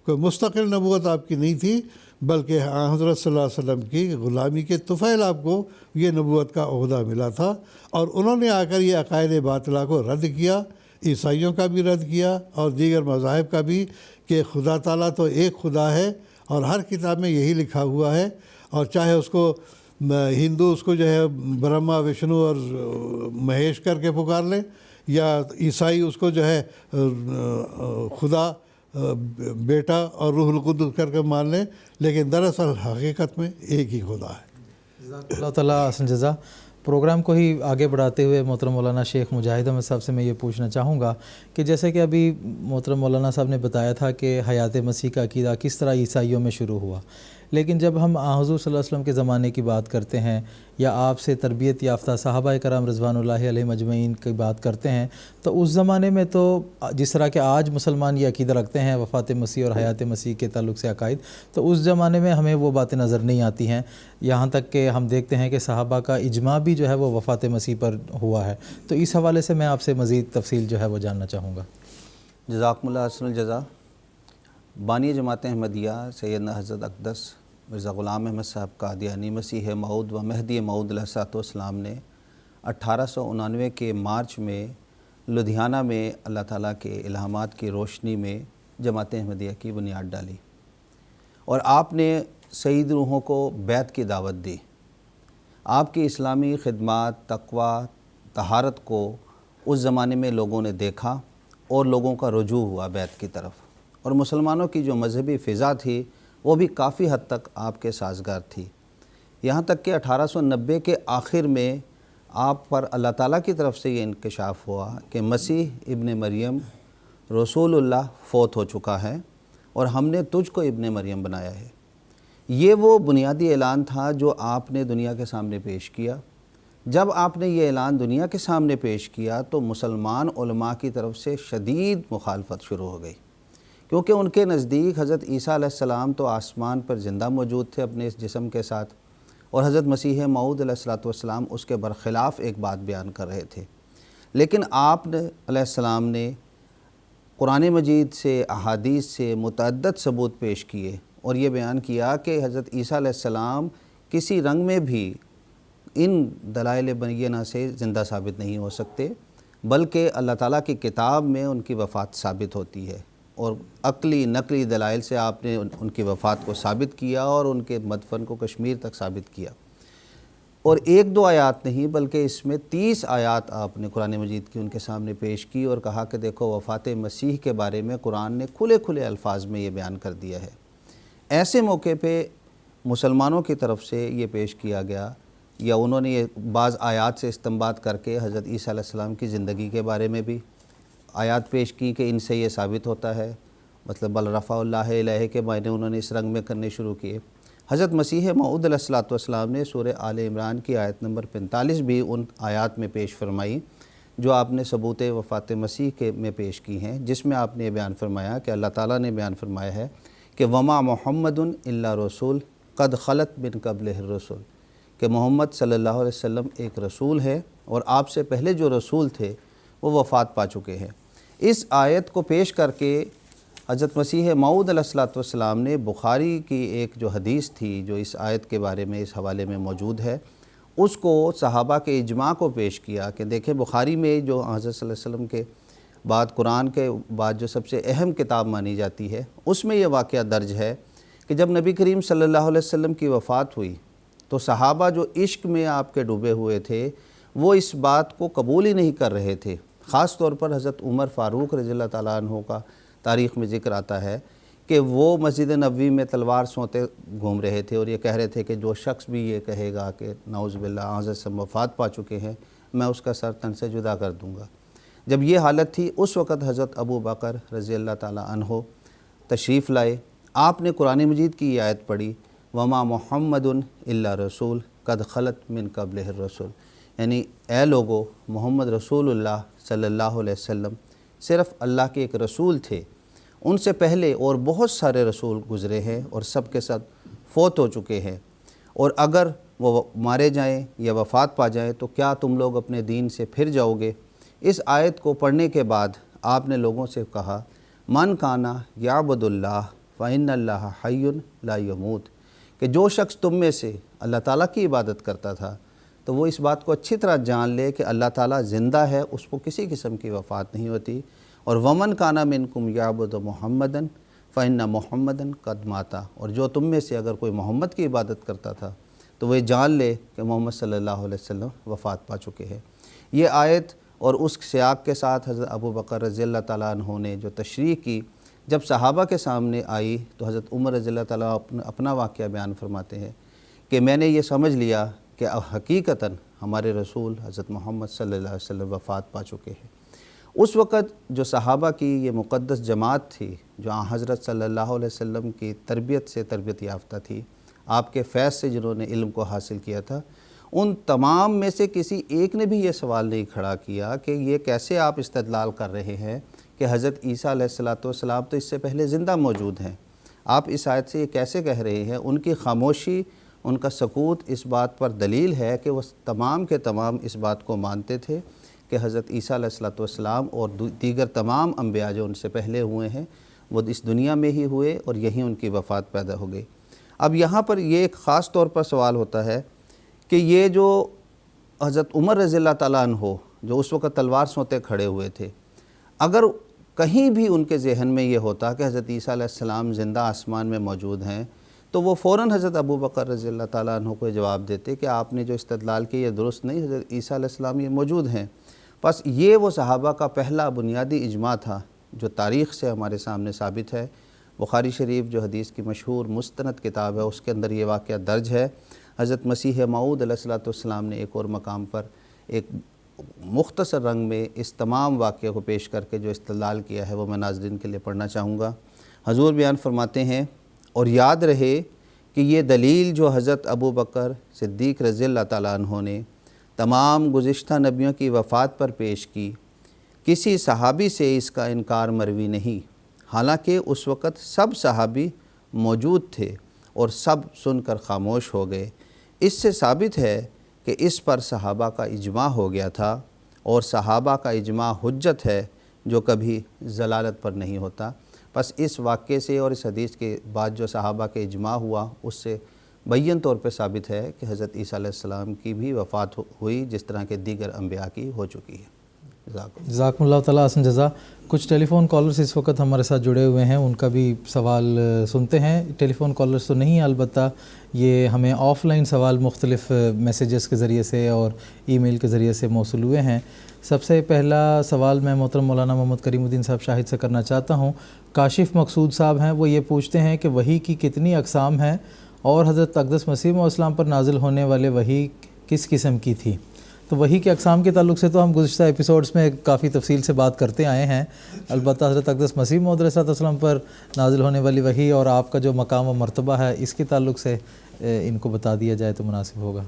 کوئی مستقل نبوت آپ کی نہیں تھی بلکہ حضرت صلی اللہ علیہ وسلم کی غلامی کے طفیل آپ کو یہ نبوت کا عہدہ ملا تھا. اور انہوں نے آ کر یہ عقائد باطلہ کو رد کیا, عیسائیوں کا بھی رد کیا اور دیگر مذاہب کا بھی کہ خدا تعالیٰ تو ایک خدا ہے اور ہر کتاب میں یہی لکھا ہوا ہے. اور چاہے اس کو ہندو اس کو جو ہے برہما وشنو اور مہیش کر کے پکار لیں یا عیسائی اس کو جو ہے خدا بیٹا اور روح القدس کر کے مان لیں, لیکن دراصل حقیقت میں ایک ہی خدا ہے. جزاک اللہ تعالیٰ احسن جزا. پروگرام کو ہی آگے بڑھاتے ہوئے محترم مولانا شیخ مجاہد احمد صاحب سے میں یہ پوچھنا چاہوں گا کہ جیسے کہ ابھی محترم مولانا صاحب نے بتایا تھا کہ حیات مسیح کا عقیدہ کس طرح عیسائیوں میں شروع ہوا, لیکن جب ہم حضور صلی اللہ علیہ وسلم کے زمانے کی بات کرتے ہیں یا آپ سے تربیت یافتہ صحابہ کرام رضوان اللہ علیہم اجمعین کی بات کرتے ہیں تو اس زمانے میں تو جس طرح کہ آج مسلمان یہ عقیدہ رکھتے ہیں وفات مسیح اور حیات مسیح کے تعلق سے عقائد, تو اس زمانے میں ہمیں وہ باتیں نظر نہیں آتی ہیں. یہاں تک کہ ہم دیکھتے ہیں کہ صحابہ کا اجماع بھی جو ہے وہ وفات مسیح پر ہوا ہے. تو اس حوالے سے میں آپ سے مزید تفصیل جو ہے وہ جاننا چاہوں گا. جزاکم اللہ احسن الجزا. بانی جماعت احمدیہ سیدنا حضرت اقدس مرزا غلام احمد صاحب قادیانی مسیح موعود و مہدی موعود علیہ الصلوۃ والسلام نے 1899 کے مارچ میں لدھیانہ میں اللہ تعالیٰ کے الہامات کی روشنی میں جماعت احمدیہ کی بنیاد ڈالی اور آپ نے سعید روحوں کو بیعت کی دعوت دی. آپ کی اسلامی خدمات, تقوی, طہارت کو اس زمانے میں لوگوں نے دیکھا اور لوگوں کا رجوع ہوا بیعت کی طرف. اور مسلمانوں کی جو مذہبی فضا تھی وہ بھی کافی حد تک آپ کے سازگار تھی. یہاں تک کہ 1890 کے آخر میں آپ پر اللہ تعالیٰ کی طرف سے یہ انکشاف ہوا کہ مسیح ابن مریم رسول اللہ فوت ہو چکا ہے اور ہم نے تجھ کو ابن مریم بنایا ہے. یہ وہ بنیادی اعلان تھا جو آپ نے دنیا کے سامنے پیش کیا. جب آپ نے یہ اعلان دنیا کے سامنے پیش کیا تو مسلمان علماء کی طرف سے شدید مخالفت شروع ہو گئی, کیونکہ ان کے نزدیک حضرت عیسیٰ علیہ السلام تو آسمان پر زندہ موجود تھے اپنے اس جسم کے ساتھ, اور حضرت مسیح موعود علیہ الصلوۃ والسلام اس کے برخلاف ایک بات بیان کر رہے تھے. لیکن آپ نے علیہ السلام نے قرآن مجید سے, احادیث سے متعدد ثبوت پیش کیے اور یہ بیان کیا کہ حضرت عیسیٰ علیہ السلام کسی رنگ میں بھی ان دلائل بینہ سے زندہ ثابت نہیں ہو سکتے, بلکہ اللہ تعالیٰ کی کتاب میں ان کی وفات ثابت ہوتی ہے. اور عقلی نقلی دلائل سے آپ نے ان کی وفات کو ثابت کیا اور ان کے مدفن کو کشمیر تک ثابت کیا. اور ایک دو آیات نہیں بلکہ اس میں 30 آیات آپ نے قرآن مجید کی ان کے سامنے پیش کی اور کہا کہ دیکھو وفات مسیح کے بارے میں قرآن نے کھلے کھلے الفاظ میں یہ بیان کر دیا ہے. ایسے موقع پہ مسلمانوں کی طرف سے یہ پیش کیا گیا یا انہوں نے یہ بعض آیات سے استنباط کر کے حضرت عیسیٰ علیہ السلام کی زندگی کے بارے میں بھی آیات پیش کی کہ ان سے یہ ثابت ہوتا ہے, مطلب بل رفع اللہ الیہ کے معنی انہوں نے اس رنگ میں کرنے شروع کیے. حضرت مسیح موعود علیہ الصلوۃ والسلام نے سورہ آل عمران کی آیت نمبر 45 بھی ان آیات میں پیش فرمائی جو آپ نے ثبوت وفات مسیح کے میں پیش کی ہیں، جس میں آپ نے یہ بیان فرمایا کہ اللہ تعالیٰ نے بیان فرمایا ہے کہ وما محمد الا رسول قد خلت من قبلہ الرسل، کہ محمد صلی اللہ علیہ وسلم ایک رسول ہے اور آپ سے پہلے جو رسول تھے وہ وفات پا چکے ہیں۔ اس آیت کو پیش کر کے حضرت مسیح موعود علیہ الصلوۃ والسلام نے بخاری کی ایک جو حدیث تھی جو اس آیت کے بارے میں اس حوالے میں موجود ہے، اس کو صحابہ کے اجماع کو پیش کیا کہ دیکھیں بخاری میں جو حضرت صلی اللہ علیہ وسلم کے بعد قرآن کے بعد جو سب سے اہم کتاب مانی جاتی ہے، اس میں یہ واقعہ درج ہے کہ جب نبی کریم صلی اللہ علیہ وسلم کی وفات ہوئی تو صحابہ جو عشق میں آپ کے ڈوبے ہوئے تھے وہ اس بات کو قبول ہی نہیں کر رہے تھے۔ خاص طور پر حضرت عمر فاروق رضی اللہ تعالیٰ عنہ کا تاریخ میں ذکر آتا ہے کہ وہ مسجد نبوی میں تلوار سونتے گھوم رہے تھے اور یہ کہہ رہے تھے کہ جو شخص بھی یہ کہے گا کہ نعوذ باللہ حضرت سے وفات پا چکے ہیں، میں اس کا سر تن سے جدا کر دوں گا۔ جب یہ حالت تھی اس وقت حضرت ابو بکر رضی اللہ تعالیٰ عنہ تشریف لائے، آپ نے قرآن مجید کی یہ آیت پڑھی وما محمد الا رسول قد خلت من قبلہ الرسل، یعنی اے لوگو، محمد رسول اللہ صلی اللہ علیہ وسلم صرف اللہ کے ایک رسول تھے، ان سے پہلے اور بہت سارے رسول گزرے ہیں اور سب کے سب فوت ہو چکے ہیں، اور اگر وہ مارے جائیں یا وفات پا جائیں تو کیا تم لوگ اپنے دین سے پھر جاؤ گے؟ اس آیت کو پڑھنے کے بعد آپ نے لوگوں سے کہا من کانا یعبد اللہ فإن اللہ حی لا یموت، کہ جو شخص تم میں سے اللہ تعالیٰ کی عبادت کرتا تھا تو وہ اس بات کو اچھی طرح جان لے کہ اللہ تعالیٰ زندہ ہے، اس کو کسی قسم کی وفات نہیں ہوتی، اور ومن کانا منکم یعبد محمدن فإن محمدن قد ماتا، اور جو تم میں سے اگر کوئی محمد کی عبادت کرتا تھا تو وہ جان لے کہ محمد صلی اللہ علیہ وسلم وفات پا چکے ہیں۔ یہ آیت اور اس سیاق کے ساتھ حضرت ابو بکر رضی اللہ تعالیٰ عنہ نے جو تشریح کی، جب صحابہ کے سامنے آئی تو حضرت عمر رضی اللہ تعالیٰ اپنا واقعہ بیان فرماتے ہیں کہ میں نے یہ سمجھ لیا کہ حقیقتاً ہمارے رسول حضرت محمد صلی اللہ علیہ وسلم وفات پا چکے ہیں۔ اس وقت جو صحابہ کی یہ مقدس جماعت تھی جو حضرت صلی اللہ علیہ وسلم کی تربیت سے تربیت یافتہ تھی، آپ کے فیض سے جنہوں نے علم کو حاصل کیا تھا، ان تمام میں سے کسی ایک نے بھی یہ سوال نہیں کھڑا کیا کہ یہ کیسے آپ استدلال کر رہے ہیں کہ حضرت عیسیٰ علیہ السلام تو اس سے پہلے زندہ موجود ہیں، آپ اس آیت سے یہ کیسے کہہ رہے ہیں؟ ان کی خاموشی، ان کا سکوت اس بات پر دلیل ہے کہ وہ تمام کے تمام اس بات کو مانتے تھے کہ حضرت عیسیٰ علیہ السلام اور دیگر تمام انبیاء جو ان سے پہلے ہوئے ہیں وہ اس دنیا میں ہی ہوئے اور یہیں ان کی وفات پیدا ہو گئی۔ اب یہاں پر یہ ایک خاص طور پر سوال ہوتا ہے کہ یہ جو حضرت عمر رضی اللہ تعالیٰ عنہ جو اس وقت تلوار سونتے کھڑے ہوئے تھے، اگر کہیں بھی ان کے ذہن میں یہ ہوتا کہ حضرت عیسیٰ علیہ السلام زندہ آسمان میں موجود ہیں تو وہ فوراً حضرت ابو بکر رضی اللہ تعالیٰ عنہ کو جواب دیتے کہ آپ نے جو استدلال کی یہ درست نہیں، حضرت عیسیٰ علیہ السلام یہ موجود ہیں۔ بس یہ وہ صحابہ کا پہلا بنیادی اجماع تھا جو تاریخ سے ہمارے سامنے ثابت ہے۔ بخاری شریف جو حدیث کی مشہور مستند کتاب ہے اس کے اندر یہ واقعہ درج ہے۔ حضرت مسیح موعود علیہ السلام نے ایک اور مقام پر ایک مختصر رنگ میں اس تمام واقعے کو پیش کر کے جو استدلال کیا ہے وہ میں ناظرین کے لیے پڑھنا چاہوں گا۔ حضور بیان فرماتے ہیں اور یاد رہے کہ یہ دلیل جو حضرت ابو بکر صدیق رضی اللہ تعالیٰ عنہ نے تمام گزشتہ نبیوں کی وفات پر پیش کی، کسی صحابی سے اس کا انکار مروی نہیں، حالانکہ اس وقت سب صحابی موجود تھے اور سب سن کر خاموش ہو گئے۔ اس سے ثابت ہے کہ اس پر صحابہ کا اجماع ہو گیا تھا، اور صحابہ کا اجماع حجت ہے جو کبھی ضلالت پر نہیں ہوتا۔ بس اس واقعے سے اور اس حدیث کے بعد جو صحابہ کے اجماع ہوا اس سے بیان طور پہ ثابت ہے کہ حضرت عیسیٰ علیہ السلام کی بھی وفات ہوئی جس طرح کے دیگر انبیاء کی ہو چکی ہے۔ جزاکم اللہ تعالیٰ احسن جزا۔ کچھ ٹیلی فون کالرز اس وقت ہمارے ساتھ جڑے ہوئے ہیں، ان کا بھی سوال سنتے ہیں۔ ٹیلی فون کالرز تو نہیں، البتہ یہ ہمیں آف لائن سوال مختلف میسیجز کے ذریعے سے اور ای میل کے ذریعے سے موصول ہوئے ہیں۔ سب سے پہلا سوال میں محترم مولانا محمد کریم الدین صاحب شاہد سے کرنا چاہتا ہوں۔ کاشف مقصود صاحب ہیں، وہ یہ پوچھتے ہیں کہ وحی کی کتنی اقسام ہیں اور حضرت اقدس مسیح موعود السلام پر نازل ہونے والے وحی کس قسم کی تھی؟ تو وحی کے اقسام کے تعلق سے تو ہم گزشتہ ایپیسوڈز میں کافی تفصیل سے بات کرتے آئے ہیں، البتہ حضرت اقدس مسیح موعود علیہ السلام پر نازل ہونے والی وحی اور آپ کا جو مقام و مرتبہ ہے اس کے تعلق سے ان کو بتا دیا جائے تو مناسب ہوگا۔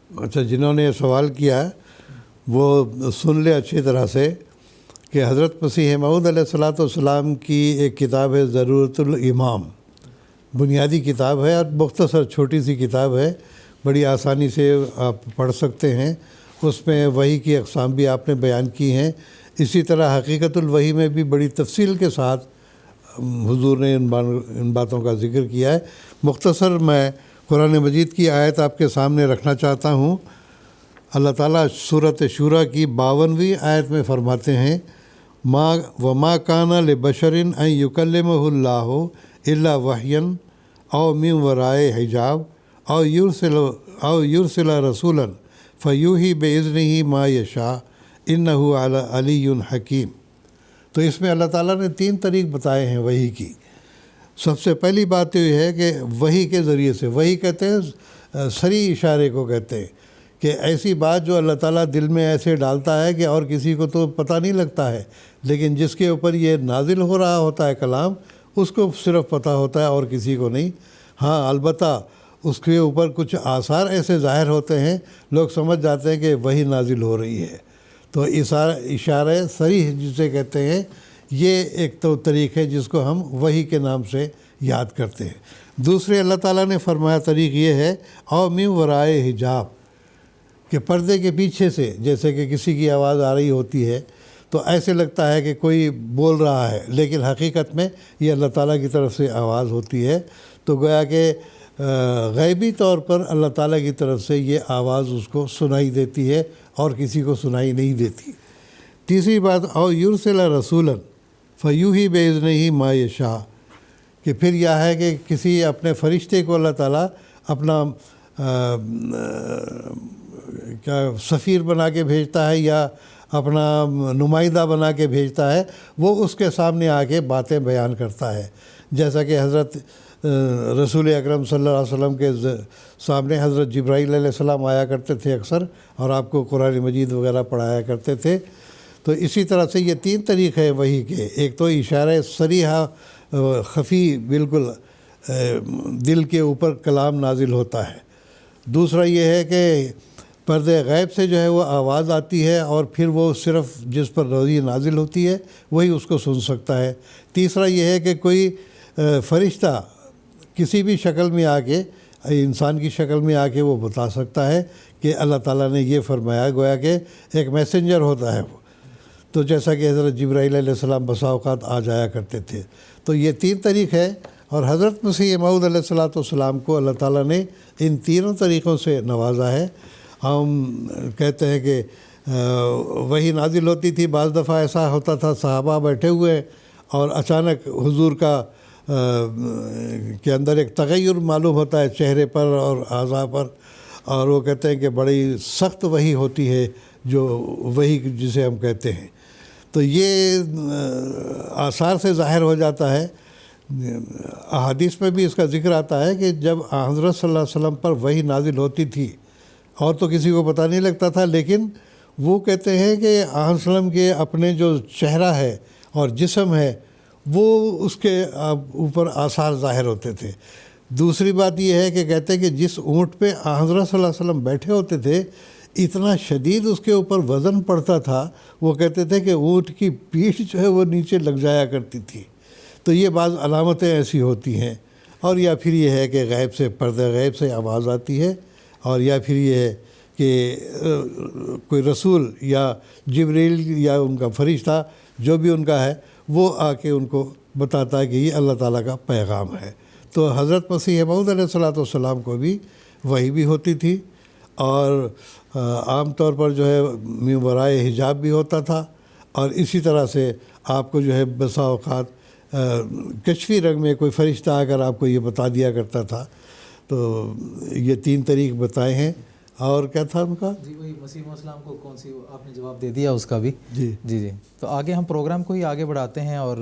اچھا، جنہوں نے یہ سوال کیا وہ سن لے اچھی طرح سے کہ حضرت مسیح موعود علیہ الصلوۃ والسلام کی ایک کتاب ہے ضرورت الامام، بنیادی کتاب ہے اور مختصر چھوٹی سی کتاب ہے، بڑی آسانی سے آپ پڑھ سکتے ہیں۔ اس میں وحی کی اقسام بھی آپ نے بیان کی ہیں، اسی طرح حقیقت الوحی میں بھی بڑی تفصیل کے ساتھ حضور نے ان باتوں کا ذکر کیا ہے۔ مختصر میں قرآن مجید کی آیت آپ کے سامنے رکھنا چاہتا ہوں۔ اللہ تعالیٰ سورۃ شورى کی 52ویں آیت میں فرماتے ہیں، وما کان لبشر ان یکلمہ اللہ الا وحیا او من ورائے حجاب او یرسل رسولا فیوحی باذنہ ما یشاء انہ علی حکیم۔ تو اس میں اللہ تعالیٰ نے 3 طریق بتائے ہیں وحی کی۔ سب سے پہلی بات تو یہ ہے کہ وحی کے ذریعے سے، وحی کہتے ہیں صریح اشارے کو کہتے ہیں کہ ایسی بات جو اللہ تعالیٰ دل میں ایسے ڈالتا ہے کہ اور کسی کو تو پتہ نہیں لگتا ہے، لیکن جس کے اوپر یہ نازل ہو رہا ہوتا ہے کلام، اس کو صرف پتہ ہوتا ہے اور کسی کو نہیں۔ ہاں البتہ اس کے اوپر کچھ آثار ایسے ظاہر ہوتے ہیں، لوگ سمجھ جاتے ہیں کہ وحی نازل ہو رہی ہے۔ تو اشارہ صریح جسے کہتے ہیں، یہ ایک تو طریق ہے جس کو ہم وحی کے نام سے یاد کرتے ہیں۔ دوسرے اللہ تعالیٰ نے فرمایا طریق یہ ہے او من ورائے حجاب، کہ پردے کے پیچھے سے، جیسے کہ کسی کی آواز آ رہی ہوتی ہے تو ایسے لگتا ہے کہ کوئی بول رہا ہے، لیکن حقیقت میں یہ اللہ تعالیٰ کی طرف سے آواز ہوتی ہے۔ تو گویا کہ غیبی طور پر اللہ تعالیٰ کی طرف سے یہ آواز اس کو سنائی دیتی ہے اور کسی کو سنائی نہیں دیتی۔ تیسری بات او یرسل رسولا فیوحی باذنہ ما یشاء، کہ پھر یہ ہے کہ کسی اپنے فرشتے کو اللہ تعالیٰ اپنا سفیر بنا کے بھیجتا ہے یا اپنا نمائندہ بنا کے بھیجتا ہے، وہ اس کے سامنے آ کے باتیں بیان کرتا ہے۔ جیسا کہ حضرت رسول اکرم صلی اللہ علیہ وسلم کے سامنے حضرت جبرائیل علیہ السلام آیا کرتے تھے اکثر، اور آپ کو قرآن مجید وغیرہ پڑھایا کرتے تھے۔ تو اسی طرح سے یہ 3 طریق ہے وحی کے۔ ایک تو اشارہ صریحہ خفی، بالکل دل کے اوپر کلام نازل ہوتا ہے۔ دوسرا یہ ہے کہ پردے غیب سے جو ہے وہ آواز آتی ہے اور پھر وہ صرف جس پر روزی نازل ہوتی ہے وہی اس کو سن سکتا ہے۔ تیسرا یہ ہے کہ کوئی فرشتہ کسی بھی شکل میں آ کے، انسان کی شکل میں آ کے وہ بتا سکتا ہے کہ اللہ تعالیٰ نے یہ فرمایا، گویا کہ ایک میسنجر ہوتا ہے وہ۔ تو جیسا کہ حضرت جبرائیل علیہ السلام بسا اوقات آ جایا کرتے تھے۔ تو یہ 3 طریق ہے، اور حضرت مسیح موعود علیہ الصلوۃ والسلام کو اللہ تعالیٰ نے ان 3 طریقوں سے نوازا ہے۔ ہم کہتے ہیں کہ وہی نازل ہوتی تھی، بعض دفعہ ایسا ہوتا تھا صحابہ بیٹھے ہوئے اور اچانک حضور کا کے اندر ایک تغیر معلوم ہوتا ہے چہرے پر اور اعضاء پر، اور وہ کہتے ہیں کہ بڑی سخت وحی ہوتی ہے جو وحی جسے ہم کہتے ہیں۔ تو یہ آثار سے ظاہر ہو جاتا ہے۔ احادیث میں بھی اس کا ذکر آتا ہے کہ جب حضرت صلی اللہ علیہ وسلم پر وحی نازل ہوتی تھی اور تو کسی کو پتہ نہیں لگتا تھا، لیکن وہ کہتے ہیں کہ حضرت صلی اللہ علیہ وسلم کے اپنے جو چہرہ ہے اور جسم ہے وہ اس کے اوپر آثار ظاہر ہوتے تھے۔ دوسری بات یہ ہے کہ کہتے ہیں کہ جس اونٹ پہ حضرت صلی اللہ علیہ وسلم بیٹھے ہوتے تھے اتنا شدید اس کے اوپر وزن پڑتا تھا، وہ کہتے تھے کہ اونٹ کی پیٹھ جو ہے وہ نیچے لگ جایا کرتی تھی۔ تو یہ بعض علامتیں ایسی ہوتی ہیں۔ اور یا پھر یہ ہے کہ غیب سے، پردہ غیب سے آواز آتی ہے، اور یا پھر یہ ہے کہ کوئی رسول یا جبریل یا ان کا فرشتہ جو بھی ان کا ہے وہ آ کے ان کو بتاتا ہے کہ یہ اللہ تعالیٰ کا پیغام ہے۔ تو حضرت مسیح موعود علیہ الصلوۃ والسلام کو بھی وحی بھی ہوتی تھی، اور عام طور پر جو ہے من ورائے حجاب بھی ہوتا تھا، اور اسی طرح سے آپ کو جو ہے بسا اوقات کشفی رنگ میں کوئی فرشتہ آ کر آپ کو یہ بتا دیا کرتا تھا۔ تو یہ 3 طریق بتائے ہیں۔ اور کیا تھا ان کا؟ جی وہی مسیح السلام کو کون سی، آپ نے جواب دے دیا اس کا بھی۔ جی جی جی تو آگے ہم پروگرام کو ہی آگے بڑھاتے ہیں، اور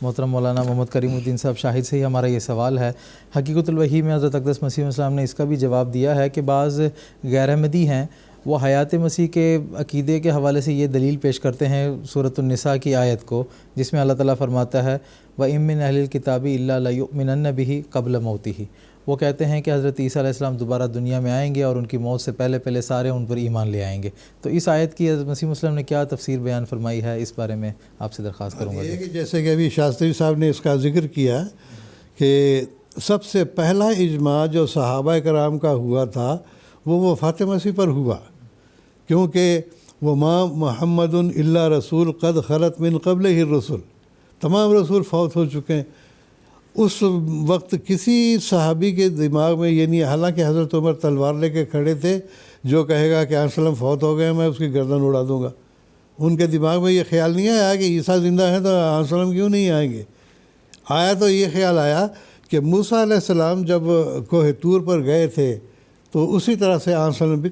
محترم مولانا محمد کریم الدین صاحب شاہد سے ہی ہمارا یہ سوال ہے۔ حقیقت الوحی میں حضرت اقدس مسیح السلام نے اس کا بھی جواب دیا ہے کہ بعض غیر احمدی ہیں وہ حیات مسیح کے عقیدے کے حوالے سے یہ دلیل پیش کرتے ہیں سورۃ النساء کی آیت کو، جس میں اللہ تعالیٰ فرماتا ہے وَإِن مِّنْ أَهْلِ الْكِتَابِ إِلَّا لَيُؤْمِنَنَّ بِهِ قَبْلَ مَوْتِهِ، وہ کہتے ہیں کہ حضرت عیسیٰ علیہ السلام دوبارہ دنیا میں آئیں گے اور ان کی موت سے پہلے پہلے سارے ان پر ایمان لے آئیں گے. تو اس آیت کی حضرت مسیح وسلم نے کیا تفسیر بیان فرمائی ہے، اس بارے میں آپ سے درخواست کروں گا. یہ کہ جیسے کہ ابھی شاستری صاحب نے اس کا ذکر کیا کہ سب سے پہلا اجماع جو صحابہ کرام کا ہوا تھا وہ وفات مسیح پر ہوا، کیونکہ وما محمد الا رسول قد خلت من قبلہ الرسل، تمام رسول فوت ہو چکے ہیں. اس وقت کسی صحابی کے دماغ میں یہ نہیں، حالانکہ حضرت عمر تلوار لے کے کھڑے تھے، جو کہے گا کہ وسلم فوت ہو گئے میں اس کی گردن اڑا دوں گا. ان کے دماغ میں یہ خیال نہیں آیا کہ عیسیٰ زندہ ہیں تو وسلم کیوں نہیں آئیں گے. آیا تو یہ خیال آیا کہ موسیٰ علیہ السلام جب کوہ طور پر گئے تھے تو اسی طرح سے وسلم بھی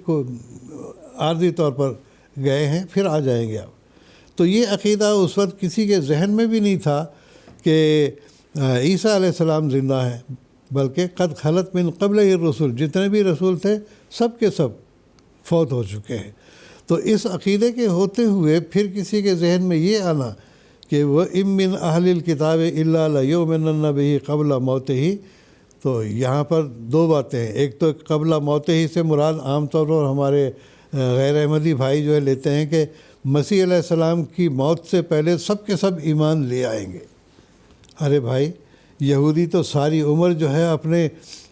عارضی طور پر گئے ہیں، پھر آ جائیں گے آپ. تو یہ عقیدہ اس وقت کسی کے ذہن میں بھی نہیں تھا کہ عیسیٰ علیہ السلام زندہ ہیں، بلکہ قد خلت من قبلہ الرسل، جتنے بھی رسول تھے سب کے سب فوت ہو چکے ہیں. تو اس عقیدے کے ہوتے ہوئے پھر کسی کے ذہن میں یہ آنا کہ وہ من اہل الکتاب الا لیؤمنن بہ قبل موتہ، تو یہاں پر دو باتیں ہیں. ایک تو قبل موتہ سے مراد عام طور پر ہمارے غیر احمدی بھائی جو ہے لیتے ہیں کہ مسیح علیہ السلام کی موت سے پہلے سب کے سب ایمان لے آئیں گے. ارے بھائی، یہودی تو ساری عمر جو ہے اپنے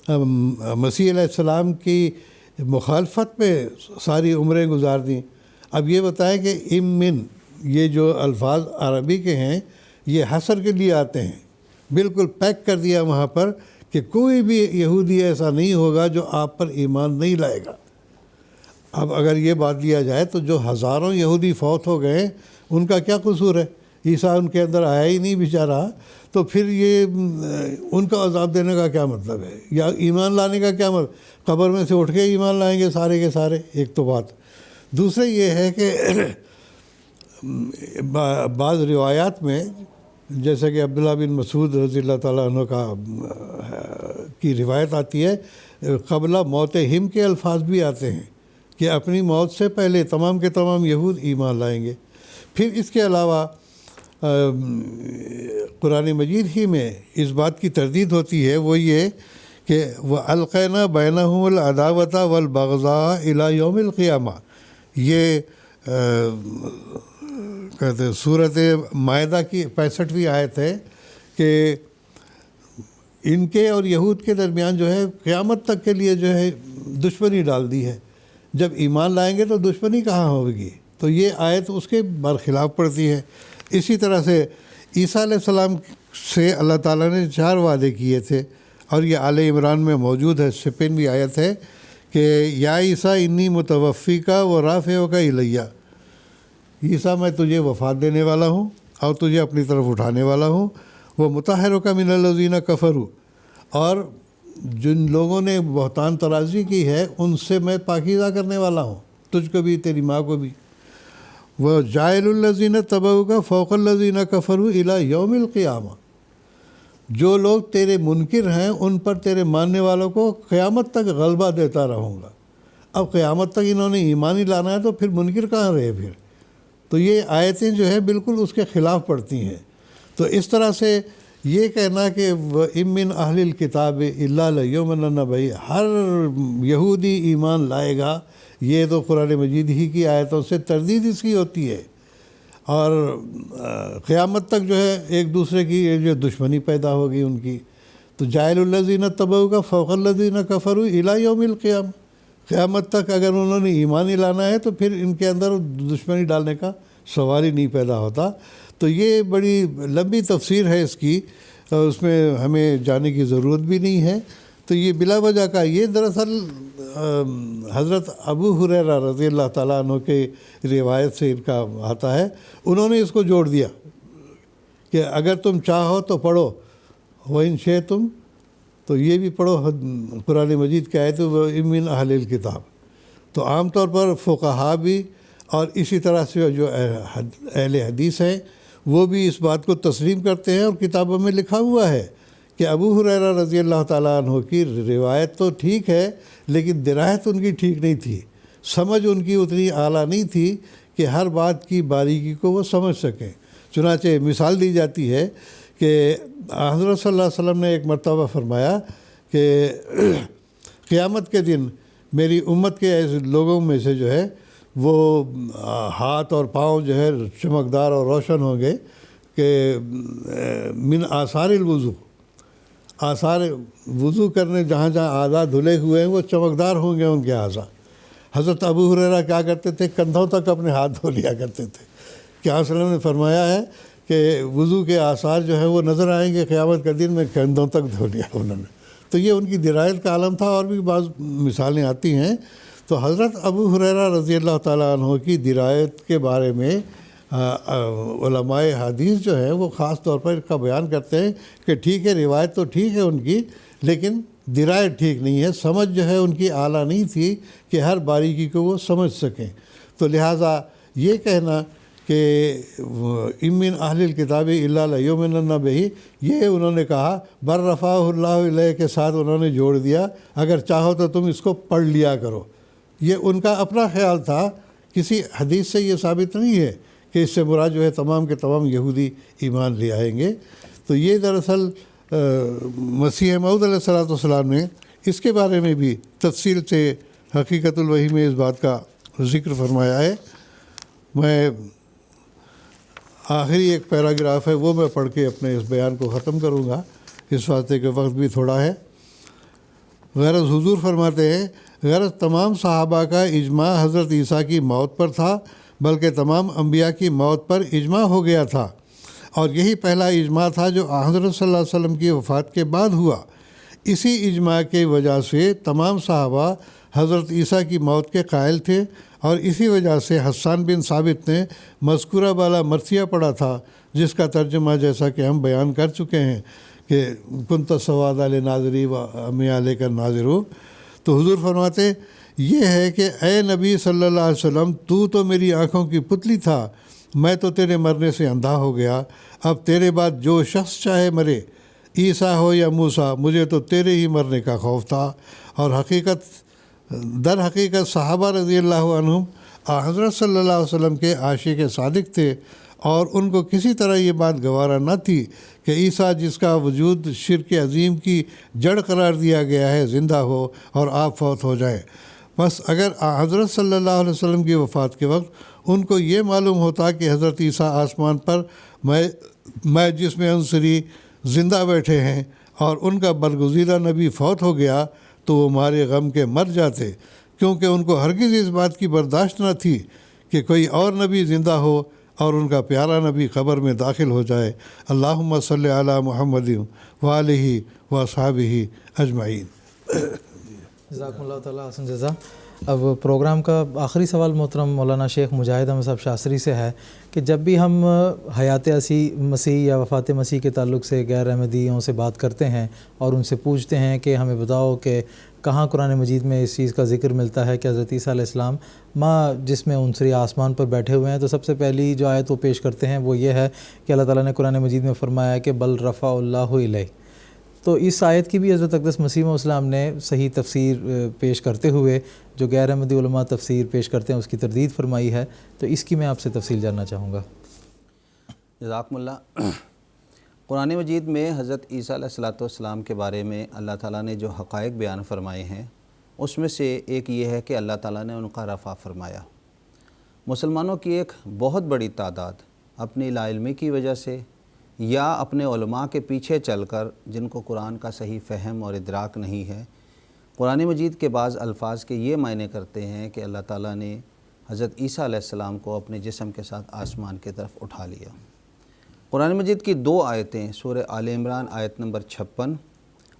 مسیح علیہ السلام کی مخالفت میں ساری عمریں گزار دیں. اب یہ بتائیں کہ من یہ جو الفاظ عربی کے ہیں یہ حصر کے لیے آتے ہیں، بالکل پیک کر دیا وہاں پر کہ کوئی بھی یہودی ایسا نہیں ہوگا جو آپ پر ایمان نہیں لائے گا. اب اگر یہ بات لیا جائے تو جو ہزاروں یہودی فوت ہو گئے ان کا کیا قصور ہے؟ عیسیٰ ان کے اندر آیا ہی نہیں بیچارہ، تو پھر یہ ان کا عذاب دینے کا کیا مطلب ہے، یا ایمان لانے کا کیا مطلب؟ قبر میں سے اٹھ کے ایمان لائیں گے سارے کے سارے. ایک تو بات. دوسرے یہ ہے کہ بعض روایات میں جیسے کہ عبداللہ بن مسعود رضی اللہ تعالیٰ عنہ کی روایت آتی ہے، قبل موت ہم کے الفاظ بھی آتے ہیں کہ اپنی موت سے پہلے تمام کے تمام یہود ایمان لائیں گے. پھر اس کے علاوہ قرآن مجید ہی میں اس بات کی تردید ہوتی ہے، وہ یہ کہ وَأَلْقَيْنَا بَيْنَهُمُ الْعَدَاوَةَ وَالْبَغْضَاءَ إِلَى يَوْمِ الْقِيَامَةِ. یہ کہتے ہیں سورۃ مائدہ کی 65ویں آیت ہے کہ ان کے اور یہود کے درمیان جو ہے قیامت تک کے لیے جو ہے دشمنی ڈال دی ہے. جب ایمان لائیں گے تو دشمنی کہاں ہوگی؟ تو یہ آیت اس کے برخلاف پڑتی ہے. اسی طرح سے عیسیٰ علیہ السلام سے اللہ تعالیٰ نے 4 وعدے کیے تھے، اور یہ آل عمران میں موجود ہے. 56ویں آیت ہے کہ یا عیسیٰ انی متوفیکا و رافعک الیہ، عیسیٰ میں تجھے وفات دینے والا ہوں اور تجھے اپنی طرف اٹھانے والا ہوں. وہ مطہرک من الذین کفروا، اور جن لوگوں نے بہتان ترازی کی ہے ان سے میں پاکیزہ کرنے والا ہوں، تجھ کو بھی تیری ماں کو بھی. وہ جاعل الذین تبعوک فوق الذین کفروا الی یوم القیامہ، جو لوگ تیرے منکر ہیں ان پر تیرے ماننے والوں کو قیامت تک غلبہ دیتا رہوں گا. اب قیامت تک انہوں نے ایمان ہی لانا ہے تو پھر منکر کہاں رہے پھر؟ تو یہ آیتیں جو ہے بالکل اس کے خلاف پڑتی ہیں. تو اس طرح سے یہ کہنا کہ وَإِن مِّنْ أَهْلِ الْكِتَابِ إِلَّا لَيُؤْمِنَنَّ بِهِ، ہر یہودی ایمان لائے گا، یہ تو قرآن مجید ہی کی آیتوں سے تردید اس کی ہوتی ہے. اور قیامت تک جو ہے ایک دوسرے کی جو دشمنی پیدا ہوگی ان کی. تو جاعل الذین تبعوک فوق الذین کفروا الی یوم القیامہ، قیامت تک اگر انہوں نے ایمان ہی لانا ہے تو پھر ان کے اندر دشمنی ڈالنے کا سوال ہی نہیں پیدا ہوتا. تو یہ بڑی لمبی تفسیر ہے اس کی، اور اس میں ہمیں جانے کی ضرورت بھی نہیں ہے. تو یہ بلا وجہ کا، یہ دراصل حضرت ابو ہریرہ رضی اللہ تعالیٰ عنہ کے روایت سے ان کا آتا ہے. انہوں نے اس کو جوڑ دیا کہ اگر تم چاہو تو پڑھو وَإِن شِئْتُمْ، تو یہ بھی پڑھو قرآن مجید کی آیت وَإِن مِّنْ أَهْلِ الْكِتَابِ. تو عام طور پر فقہا بھی اور اسی طرح سے جو اہل حدیث ہیں وہ بھی اس بات کو تسلیم کرتے ہیں، اور کتابوں میں لکھا ہوا ہے کہ ابو ہریرہ رضی اللہ تعالیٰ عنہ کی روایت تو ٹھیک ہے لیکن درایت ان کی ٹھیک نہیں تھی، سمجھ ان کی اتنی اعلیٰ نہیں تھی کہ ہر بات کی باریکی کو وہ سمجھ سکیں. چنانچہ مثال دی جاتی ہے کہ حضرت صلی اللہ علیہ وسلم نے ایک مرتبہ فرمایا کہ قیامت کے دن میری امت کے ایسے لوگوں میں سے جو ہے وہ ہاتھ اور پاؤں جو ہے چمکدار اور روشن ہوں گے کہ من آثار الوضو، آثار وضو کرنے جہاں جہاں اعضاء دھلے ہوئے ہیں وہ چمکدار ہوں گے ان کے اعضاء۔ حضرت ابو ہریرہ کیا کرتے تھے؟ کندھوں تک اپنے ہاتھ دھو لیا کرتے تھے کہ آپ صلی اللہ علیہ وسلم نے فرمایا ہے کہ وضو کے آثار جو ہیں وہ نظر آئیں گے قیامت کے دن میں، کندھوں تک دھو لیا انہوں نے۔ تو یہ ان کی درایت کا عالم تھا، اور بھی بعض مثالیں آتی ہیں۔ تو حضرت ابو ہریرہ رضی اللہ تعالیٰ عنہ کی درایت کے بارے میں علماء حدیث جو ہیں وہ خاص طور پر اس کا بیان کرتے ہیں کہ ٹھیک ہے، روایت تو ٹھیک ہے ان کی، لیکن درایت ٹھیک نہیں ہے، سمجھ جو ہے ان کی اعلیٰ نہیں تھی کہ ہر باریکی کو وہ سمجھ سکیں۔ تو لہٰذا یہ کہنا کہ امن اہل الکتاب الا لیؤمنن بہ، یہ انہوں نے کہا بر رفعہ اللہ الیہ کے ساتھ انہوں نے جوڑ دیا، اگر چاہو تو تم اس کو پڑھ لیا کرو۔ یہ ان کا اپنا خیال تھا، کسی حدیث سے یہ ثابت نہیں ہے کہ اس سے مراد جو ہے تمام کے تمام یہودی ایمان لے آئیں گے۔ تو یہ دراصل مسیح موعود علیہ السلام نے اس کے بارے میں بھی تفصیل سے حقیقت الوحی میں اس بات کا ذکر فرمایا ہے۔ میں آخری ایک پیراگراف ہے وہ میں پڑھ کے اپنے اس بیان کو ختم کروں گا، اس واسطے کہ وقت بھی تھوڑا ہے۔ غرض حضور فرماتے ہیں، غرض تمام صحابہ کا اجماع حضرت عیسیٰ کی موت پر تھا، بلکہ تمام انبیاء کی موت پر اجماع ہو گیا تھا، اور یہی پہلا اجماع تھا جو حضرت صلی اللہ علیہ وسلم کی وفات کے بعد ہوا۔ اسی اجماع کی وجہ سے تمام صحابہ حضرت عیسیٰ کی موت کے قائل تھے، اور اسی وجہ سے حسان بن ثابت نے مذکورہ بالا مرثیہ پڑھا تھا، جس کا ترجمہ جیسا کہ ہم بیان کر چکے ہیں کہ کنت سواد لناظری و امی علیہ کا ناظرو۔ تو حضور فرماتے یہ ہے کہ اے نبی صلی اللہ علیہ وسلم، تو میری آنکھوں کی پتلی تھا، میں تو تیرے مرنے سے اندھا ہو گیا، اب تیرے بعد جو شخص چاہے مرے، عیسیٰ ہو یا موسیٰ، مجھے تو تیرے ہی مرنے کا خوف تھا۔ اور در حقیقت صحابہ رضی اللہ عنہم حضرت صلی اللہ علیہ وسلم کے عاشق صادق تھے، اور ان کو کسی طرح یہ بات گوارا نہ تھی کہ عیسیٰ جس کا وجود شرک عظیم کی جڑ قرار دیا گیا ہے زندہ ہو اور آپ فوت ہو جائیں۔ بس اگر حضرت صلی اللہ علیہ وسلم کی وفات کے وقت ان کو یہ معلوم ہوتا کہ حضرت عیسیٰ آسمان پر میں جسم عنصری زندہ بیٹھے ہیں اور ان کا برگزیدہ نبی فوت ہو گیا، تو وہ مارے غم کے مر جاتے، کیونکہ ان کو ہرگز اس بات کی برداشت نہ تھی کہ کوئی اور نبی زندہ ہو اور ان کا پیارا نبی قبر میں داخل ہو جائے۔ اللہم صلی علی محمد وآلہ واصحابہ اجمعین۔ جزاکم اللہ تعالیٰ حسن جزا۔ اب پروگرام کا آخری سوال محترم مولانا شیخ مجاہد احمد صاحب شاستری سے ہے کہ جب بھی ہم حیات مسیح یا وفات مسیح کے تعلق سے غیر احمدیوں سے بات کرتے ہیں اور ان سے پوچھتے ہیں کہ ہمیں بتاؤ کہ کہاں قرآن مجید میں اس چیز کا ذکر ملتا ہے کہ حضرت عیسیٰ علیہ السلام جس میں عنصری آسمان پر بیٹھے ہوئے ہیں، تو سب سے پہلی جو آیت وہ پیش کرتے ہیں وہ یہ ہے کہ اللہ تعالیٰ نے قرآن مجید میں فرمایا کہ بل رفع اللہ الیہ۔ تو اس آیت کی بھی حضرت اقدس مسیح موعود السلام نے صحیح تفسیر پیش کرتے ہوئے جو غیر احمدی علماء تفسیر پیش کرتے ہیں اس کی تردید فرمائی ہے، تو اس کی میں آپ سے تفصیل جاننا چاہوں گا۔ جزاکم اللہ۔ قرآن مجید میں حضرت عیسیٰ علیہ السلام کے بارے میں اللہ تعالیٰ نے جو حقائق بیان فرمائے ہیں اس میں سے ایک یہ ہے کہ اللہ تعالیٰ نے ان کا رفع فرمایا۔ مسلمانوں کی ایک بہت بڑی تعداد اپنی لا علمی کی وجہ سے یا اپنے علماء کے پیچھے چل کر، جن کو قرآن کا صحیح فہم اور ادراک نہیں ہے، قرآن مجید کے بعض الفاظ کے یہ معنی کرتے ہیں کہ اللہ تعالیٰ نے حضرت عیسیٰ علیہ السلام کو اپنے جسم کے ساتھ آسمان کی طرف اٹھا لیا۔ قرآن مجید کی دو آیتیں سورہ آل عمران آیت نمبر 56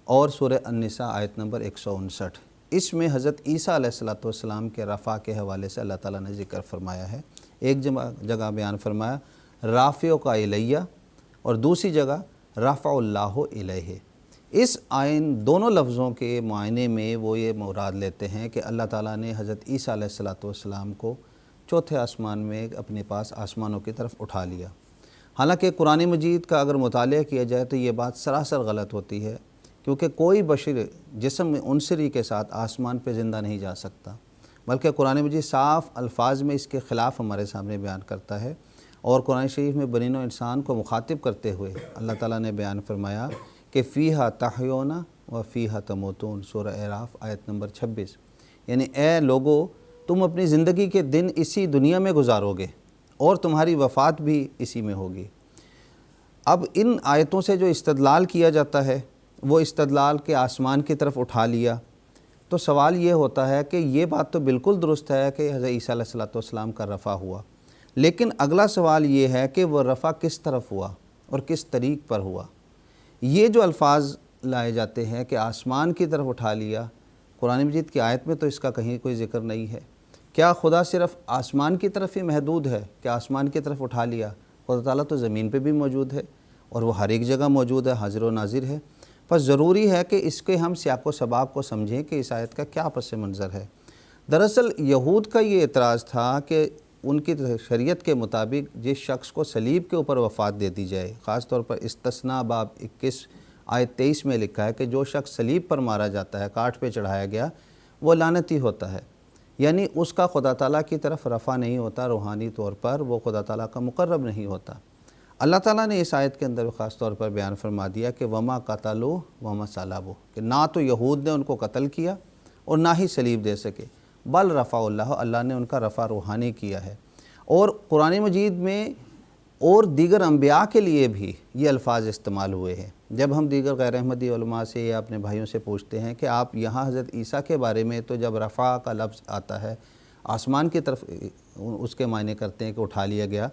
اور سورہ النساء آیت نمبر 159، اس میں حضرت عیسیٰ علیہ السلام کے رفع کے حوالے سے اللہ تعالیٰ نے ذکر فرمایا ہے۔ ایک جگہ بیان فرمایا رافع کا الیہ، اور دوسری جگہ رفع اللہ الیہ۔ اس دونوں لفظوں کے معنی میں وہ یہ مراد لیتے ہیں کہ اللہ تعالیٰ نے حضرت عیسیٰ علیہ السلام کو چوتھے آسمان میں اپنے پاس آسمانوں کی طرف اٹھا لیا۔ حالانکہ قرآن مجید کا اگر مطالعہ کیا جائے تو یہ بات سراسر غلط ہوتی ہے، کیونکہ کوئی بشر جسم عنصری کے ساتھ آسمان پہ زندہ نہیں جا سکتا، بلکہ قرآن مجید صاف الفاظ میں اس کے خلاف ہمارے سامنے بیان کرتا ہے۔ اور قرآن شریف میں بنی نوع انسان کو مخاطب کرتے ہوئے اللہ تعالیٰ نے بیان فرمایا کہ فیہا تحیون وفیہا تموتون، سورہ اعراف آیت نمبر 26۔ یعنی اے لوگو، تم اپنی زندگی کے دن اسی دنیا میں گزارو گے اور تمہاری وفات بھی اسی میں ہوگی۔ اب ان آیتوں سے جو استدلال کیا جاتا ہے وہ استدلال کے آسمان کی طرف اٹھا لیا، تو سوال یہ ہوتا ہے کہ یہ بات تو بالکل درست ہے کہ حضرت عیسیٰ علیہ السلام کا رفع ہوا، لیکن اگلا سوال یہ ہے کہ وہ رفع کس طرف ہوا اور کس طریق پر ہوا۔ یہ جو الفاظ لائے جاتے ہیں کہ آسمان کی طرف اٹھا لیا، قرآن مجید کی آیت میں تو اس کا کہیں کوئی ذکر نہیں ہے۔ کیا خدا صرف آسمان کی طرف ہی محدود ہے کہ آسمان کی طرف اٹھا لیا؟ خدا تعالیٰ تو زمین پہ بھی موجود ہے اور وہ ہر ایک جگہ موجود ہے، حاضر و ناظر ہے۔ پس ضروری ہے کہ اس کے ہم سیاق و سباق کو سمجھیں کہ اس آیت کا کیا پس منظر ہے۔ دراصل یہود کا یہ اعتراض تھا کہ ان کی شریعت کے مطابق جس شخص کو صلیب کے اوپر وفات دے دی جائے، خاص طور پر استثناء باب 21 آیت 23 میں لکھا ہے کہ جو شخص صلیب پر مارا جاتا ہے، کاٹ پہ چڑھایا گیا، وہ لعنتی ہوتا ہے، یعنی اس کا خدا تعالیٰ کی طرف رفع نہیں ہوتا، روحانی طور پر وہ خدا تعالیٰ کا مقرب نہیں ہوتا۔ اللہ تعالیٰ نے اس آیت کے اندر خاص طور پر بیان فرما دیا کہ وما قتلوا وما صلبوا، کہ نہ تو یہود نے ان کو قتل کیا اور نہ ہی صلیب دے سکے، بل رفع اللہ نے ان کا رفع روحانی کیا ہے۔ اور قرآن مجید میں اور دیگر انبیاء کے لیے بھی یہ الفاظ استعمال ہوئے ہیں۔ جب ہم دیگر غیر احمدی علماء سے یا اپنے بھائیوں سے پوچھتے ہیں کہ آپ یہاں حضرت عیسیٰ کے بارے میں تو جب رفع کا لفظ آتا ہے آسمان کی طرف اس کے معنی کرتے ہیں کہ اٹھا لیا گیا،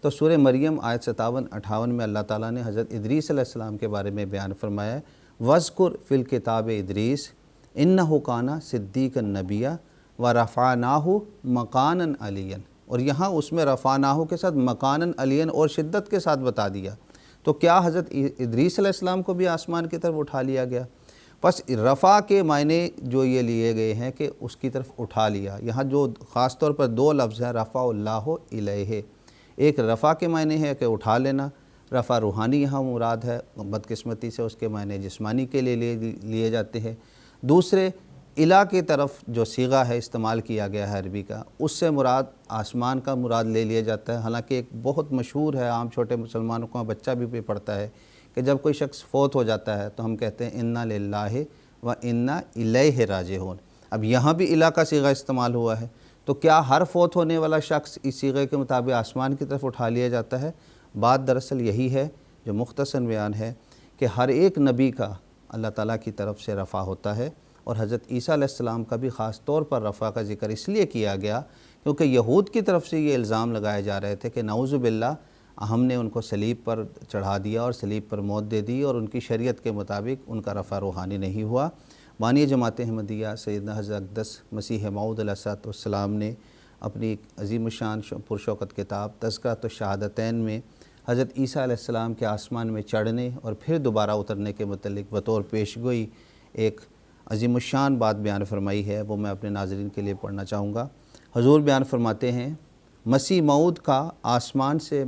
تو سورہ مریم آیت 57-58 میں اللہ تعالیٰ نے حضرت ادریس علیہ السلام کے بارے میں بیان فرمایا ہے، وَاذْكُرْ فِي الْكِتَابِ ادریس إِنَّهُ كَانَ صِدِّيقًا نَبِيًّا وَرَفَعْنَاهُ مَقَانًا عَلِيًّا، اور یہاں اس میں رفعناہ کے ساتھ مکانن علیًا اور شدت کے ساتھ بتا دیا۔ تو کیا حضرت ادریس علیہ السلام کو بھی آسمان کی طرف اٹھا لیا گیا؟ پس رفع کے معنی جو یہ لیے گئے ہیں کہ اس کی طرف اٹھا لیا، یہاں جو خاص طور پر دو لفظ ہیں رفع اللہ الیہ، ایک رفع کے معنی ہے کہ اٹھا لینا، رفع روحانی یہاں مراد ہے، بدقسمتی سے اس کے معنی جسمانی کے لیے لیے جاتے ہیں۔ دوسرے الہ کی طرف جو صیغہ ہے استعمال کیا گیا ہے عربی کا، اس سے مراد آسمان کا مراد لے لیا جاتا ہے۔ حالانکہ ایک بہت مشہور ہے، عام چھوٹے مسلمانوں کا بچہ بھی پڑھتا ہے کہ جب کوئی شخص فوت ہو جاتا ہے تو ہم کہتے ہیں انا للہ و انا الیہ راجعون۔ اب یہاں بھی الہ کا صیغہ استعمال ہوا ہے، تو کیا ہر فوت ہونے والا شخص اس صیغے کے مطابق آسمان کی طرف اٹھا لیا جاتا ہے؟ بات دراصل یہی ہے جو مختصر بیان ہے کہ ہر ایک نبی کا اللہ تعالیٰ کی طرف سے رفع ہوتا ہے، اور حضرت عیسیٰ علیہ السلام کا بھی خاص طور پر رفع کا ذکر اس لیے کیا گیا کیونکہ یہود کی طرف سے یہ الزام لگائے جا رہے تھے کہ نعوذ باللہ ہم نے ان کو صلیب پر چڑھا دیا اور صلیب پر موت دے دی، اور ان کی شریعت کے مطابق ان کا رفع روحانی نہیں ہوا۔ بانی جماعت احمدیہ سیدنا حضرت اقدس مسیح موعود علیہ السلام نے اپنی عظیم الشان پرشوکت کتاب تذکرۃ الشہادتین میں حضرت عیسیٰ علیہ السلام کے آسمان میں چڑھنے اور پھر دوبارہ اترنے کے متعلق بطور پیشگوئی ایک عظیم الشان بات بیان فرمائی ہے، وہ میں اپنے ناظرین کے لیے پڑھنا چاہوں گا۔ حضور بیان فرماتے ہیں، مسیح موعود کا آسمان سے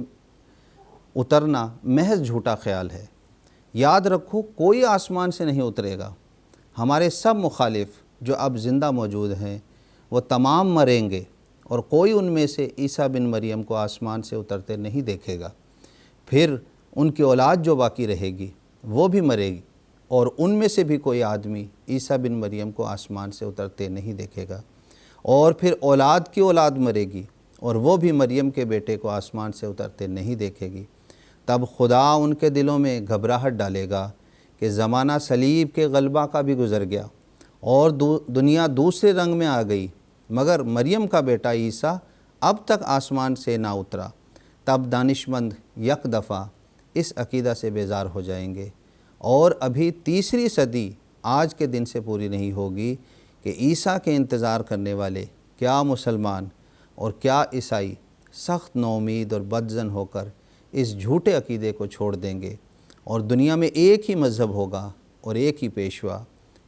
اترنا محض جھوٹا خیال ہے، یاد رکھو کوئی آسمان سے نہیں اترے گا، ہمارے سب مخالف جو اب زندہ موجود ہیں وہ تمام مریں گے، اور کوئی ان میں سے عیسیٰ بن مریم کو آسمان سے اترتے نہیں دیکھے گا، پھر ان کی اولاد جو باقی رہے گی وہ بھی مرے گی، اور ان میں سے بھی کوئی آدمی عیسیٰ بن مریم کو آسمان سے اترتے نہیں دیکھے گا، اور پھر اولاد کی اولاد مرے گی اور وہ بھی مریم کے بیٹے کو آسمان سے اترتے نہیں دیکھے گی۔ تب خدا ان کے دلوں میں گھبراہٹ ڈالے گا کہ زمانہ صلیب کے غلبہ کا بھی گزر گیا اور دنیا دوسرے رنگ میں آ گئی، مگر مریم کا بیٹا عیسیٰ اب تک آسمان سے نہ اترا۔ تب دانشمند یک دفعہ اس عقیدہ سے بیزار ہو جائیں گے، اور ابھی تیسری صدی آج کے دن سے پوری نہیں ہوگی کہ عیسیٰ کے انتظار کرنے والے کیا مسلمان اور کیا عیسائی سخت نومید اور بدظن ہو کر اس جھوٹے عقیدے کو چھوڑ دیں گے، اور دنیا میں ایک ہی مذہب ہوگا اور ایک ہی پیشوا۔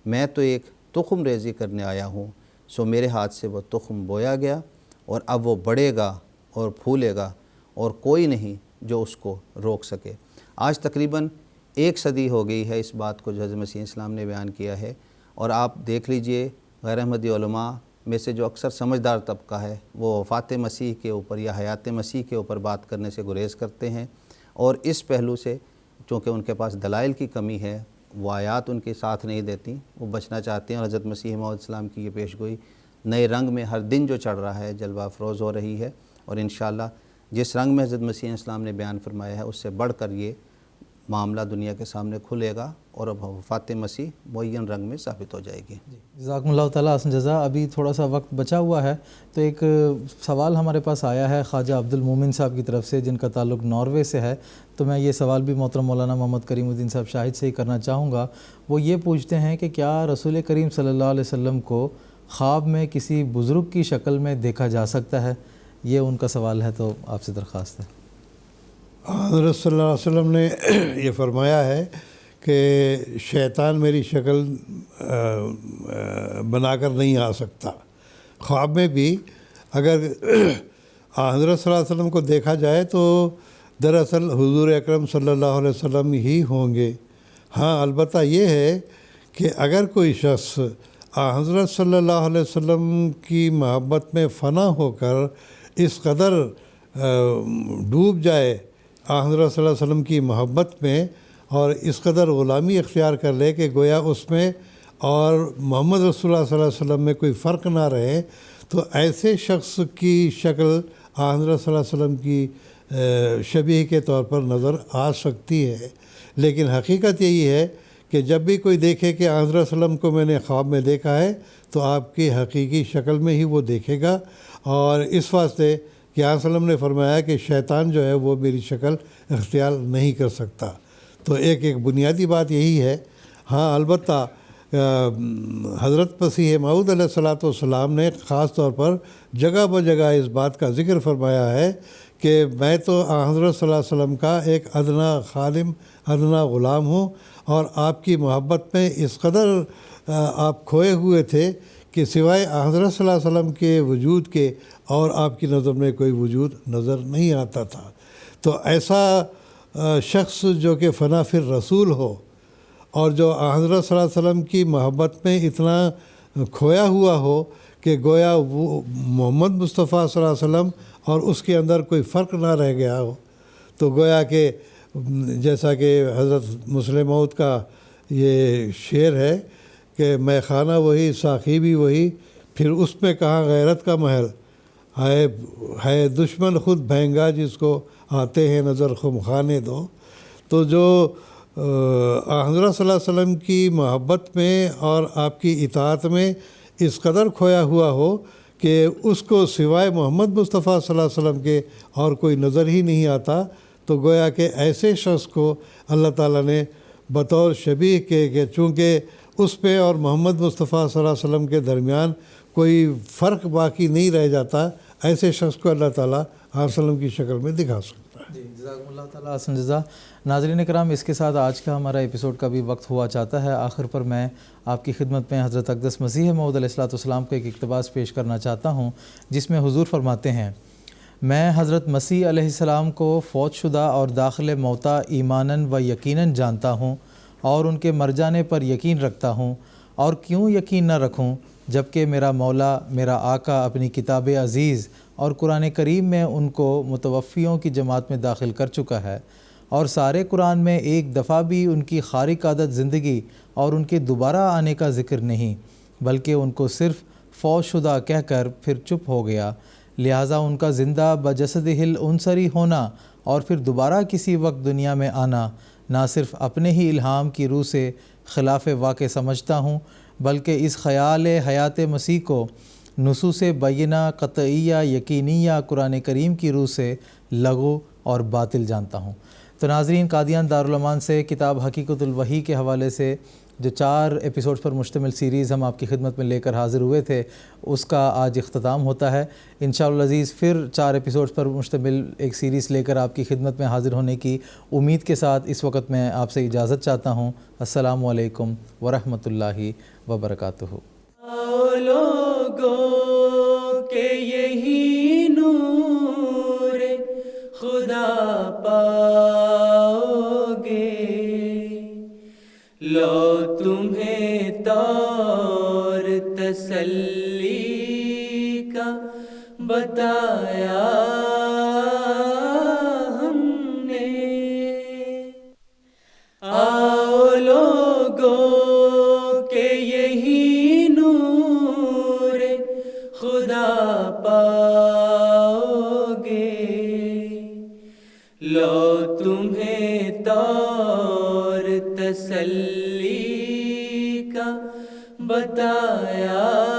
میں تو ایک تخم ریزی کرنے آیا ہوں، سو میرے ہاتھ سے وہ تخم بویا گیا، اور اب وہ بڑھے گا اور پھولے گا، اور کوئی نہیں جو اس کو روک سکے۔ آج تقریباً 1 صدی ہو گئی ہے اس بات کو جو حضرت مسیح اسلام نے بیان کیا ہے، اور آپ دیکھ لیجئے غیر احمدی علماء میں سے جو اکثر سمجھدار طبقہ ہے وہ وفات مسیح کے اوپر یا حیات مسیح کے اوپر بات کرنے سے گریز کرتے ہیں، اور اس پہلو سے چونکہ ان کے پاس دلائل کی کمی ہے وہ آیات ان کے ساتھ نہیں دیتی، وہ بچنا چاہتے ہیں، اور حضرت مسیح موعود السلام کی یہ پیش گوئی نئے رنگ میں ہر دن جو چڑھ رہا ہے جلوہ افروز ہو رہی ہے، اور انشاءاللہ جس رنگ میں حضرت مسیح السلام نے بیان فرمایا ہے اس سے بڑھ کر یہ معاملہ دنیا کے سامنے کھلے گا، اور اب وفات مسیح معین رنگ میں ثابت ہو جائے گی۔ جزاکم اللہ تعالیٰ احسن جزا۔ ابھی تھوڑا سا وقت بچا ہوا ہے تو ایک سوال ہمارے پاس آیا ہے خواجہ عبد المومن صاحب کی طرف سے، جن کا تعلق ناروے سے ہے، تو میں یہ سوال بھی محترم مولانا محمد کریم الدین صاحب شاہد سے ہی کرنا چاہوں گا۔ وہ یہ پوچھتے ہیں کہ کیا رسول کریم صلی اللہ علیہ وسلم کو خواب میں کسی بزرگ کی شکل میں دیکھا جا سکتا ہے؟ یہ ان کا سوال ہے، تو آپ سے درخواست ہے۔ حضرت صلی اللہ علیہ وسلم نے یہ فرمایا ہے کہ شیطان میری شکل بنا کر نہیں آ سکتا۔ خواب میں بھی اگر حضرت صلی اللہ علیہ وسلم کو دیکھا جائے تو دراصل حضور اکرم صلی اللہ علیہ وسلم ہی ہوں گے۔ ہاں البتہ یہ ہے کہ اگر کوئی شخص حضرت صلی اللہ علیہ وسلم کی محبت میں فنا ہو کر اس قدر ڈوب جائے حضرت صلی اللہ علیہ وسلم کی محبت میں، اور اس قدر غلامی اختیار کر لے کہ گویا اس میں اور محمد رسول اللہ صلی اللہ علیہ وسلم میں کوئی فرق نہ رہے، تو ایسے شخص کی شکل حضرت صلی اللہ علیہ وسلم کی شبیہ کے طور پر نظر آ سکتی ہے۔ لیکن حقیقت یہی ہے کہ جب بھی کوئی دیکھے کہ حضرت صلی اللہ علیہ وسلم کو میں نے خواب میں دیکھا ہے تو آپ کی حقیقی شکل میں ہی وہ دیکھے گا، اور اس واسطے کہ حضرت صلی اللہ علیہ وسلم نے فرمایا کہ شیطان جو ہے وہ میری شکل اختیار نہیں کر سکتا۔ تو ایک بنیادی بات یہی ہے۔ ہاں البتہ حضرت مسیح موعود علیہ الصلوۃ والسلام نے خاص طور پر جگہ بجگہ اس بات کا ذکر فرمایا ہے کہ میں تو حضرت صلی اللہ علیہ وسلم کا ایک ادنا خادم، ادنا غلام ہوں، اور آپ کی محبت میں اس قدر آپ کھوئے ہوئے تھے کہ سوائے حضرت صلی اللہ علیہ وسلم کے وجود کے اور آپ کی نظر میں کوئی وجود نظر نہیں آتا تھا۔ تو ایسا شخص جو کہ فنا فی الرسول ہو اور جو حضرت صلی اللہ علیہ وسلم کی محبت میں اتنا کھویا ہوا ہو کہ گویا وہ محمد مصطفیٰ صلی اللہ علیہ وسلم اور اس کے اندر کوئی فرق نہ رہ گیا ہو، تو گویا کہ جیسا کہ حضرت مسلم موعود کا یہ شعر ہے کہ میں خانہ وہی ساقی بھی وہی، پھر اس میں کہاں غیرت کا محل ہے دشمن خود بھینگا جس کو آتے ہیں نظر خمخانے دو۔ تو جو حضرت صلی اللہ علیہ وسلم کی محبت میں اور آپ کی اطاعت میں اس قدر کھویا ہوا ہو کہ اس کو سوائے محمد مصطفیٰ صلی اللہ علیہ وسلم کے اور کوئی نظر ہی نہیں آتا، تو گویا کہ ایسے شخص کو اللہ تعالیٰ نے بطور شبیہ کے کہ چونکہ اس پہ اور محمد مصطفیٰ صلی اللہ علیہ وسلم کے درمیان کوئی فرق باقی نہیں رہ جاتا، ایسے شخص کو اللہ تعالیٰ آپ وسلم کی شکل میں دکھا سکتا ہے۔ جی جزاکم اللہ تعالیٰ احسن جزا۔ ناظرین کرام، اس کے ساتھ آج کا ہمارا ایپیسوڈ کا بھی وقت ہوا چاہتا ہے۔ آخر پر میں آپ کی خدمت میں حضرت اقدس مسیح موعود علیہ السلام کا ایک اقتباس پیش کرنا چاہتا ہوں، جس میں حضور فرماتے ہیں، میں حضرت مسیح علیہ السلام کو فوت شدہ اور داخل موتا ایماناً و یقیناً جانتا ہوں، اور ان کے مر جانے پر یقین رکھتا ہوں، اور کیوں یقین نہ رکھوں جبکہ میرا مولا میرا آقا اپنی کتاب عزیز اور قرآن کریم میں ان کو متوفیوں کی جماعت میں داخل کر چکا ہے، اور سارے قرآن میں ایک دفعہ بھی ان کی خارق عادت زندگی اور ان کے دوبارہ آنے کا ذکر نہیں، بلکہ ان کو صرف فوت شدہ کہہ کر پھر چپ ہو گیا، لہٰذا ان کا زندہ بجسدہ الانصری ہونا اور پھر دوبارہ کسی وقت دنیا میں آنا نہ صرف اپنے ہی الہام کی روح سے خلاف واقع سمجھتا ہوں، بلکہ اس خیال حیات مسیح کو نصوص بینہ قطعیہ یقینیہ قرآن کریم کی روح سے لغو اور باطل جانتا ہوں۔ تو ناظرین، قادیان دارالایمان سے کتاب حقیقت الوحی کے حوالے سے جو 4 ایپیسوڈز پر مشتمل سیریز ہم آپ کی خدمت میں لے کر حاضر ہوئے تھے، اس کا آج اختتام ہوتا ہے۔ انشاءاللہ العزیز پھر 4 ایپیسوڈز پر مشتمل ایک سیریز لے کر آپ کی خدمت میں حاضر ہونے کی امید کے ساتھ اس وقت میں آپ سے اجازت چاہتا ہوں۔ السلام علیکم ورحمۃ اللہ وبرکاتہ۔ لوگوں کے یہی نور خدا پاؤ گے، لو تمہیں طور تسلی کا بتایا ہم نے، آؤ لوگ تمہیں طور تسلی کا بتایا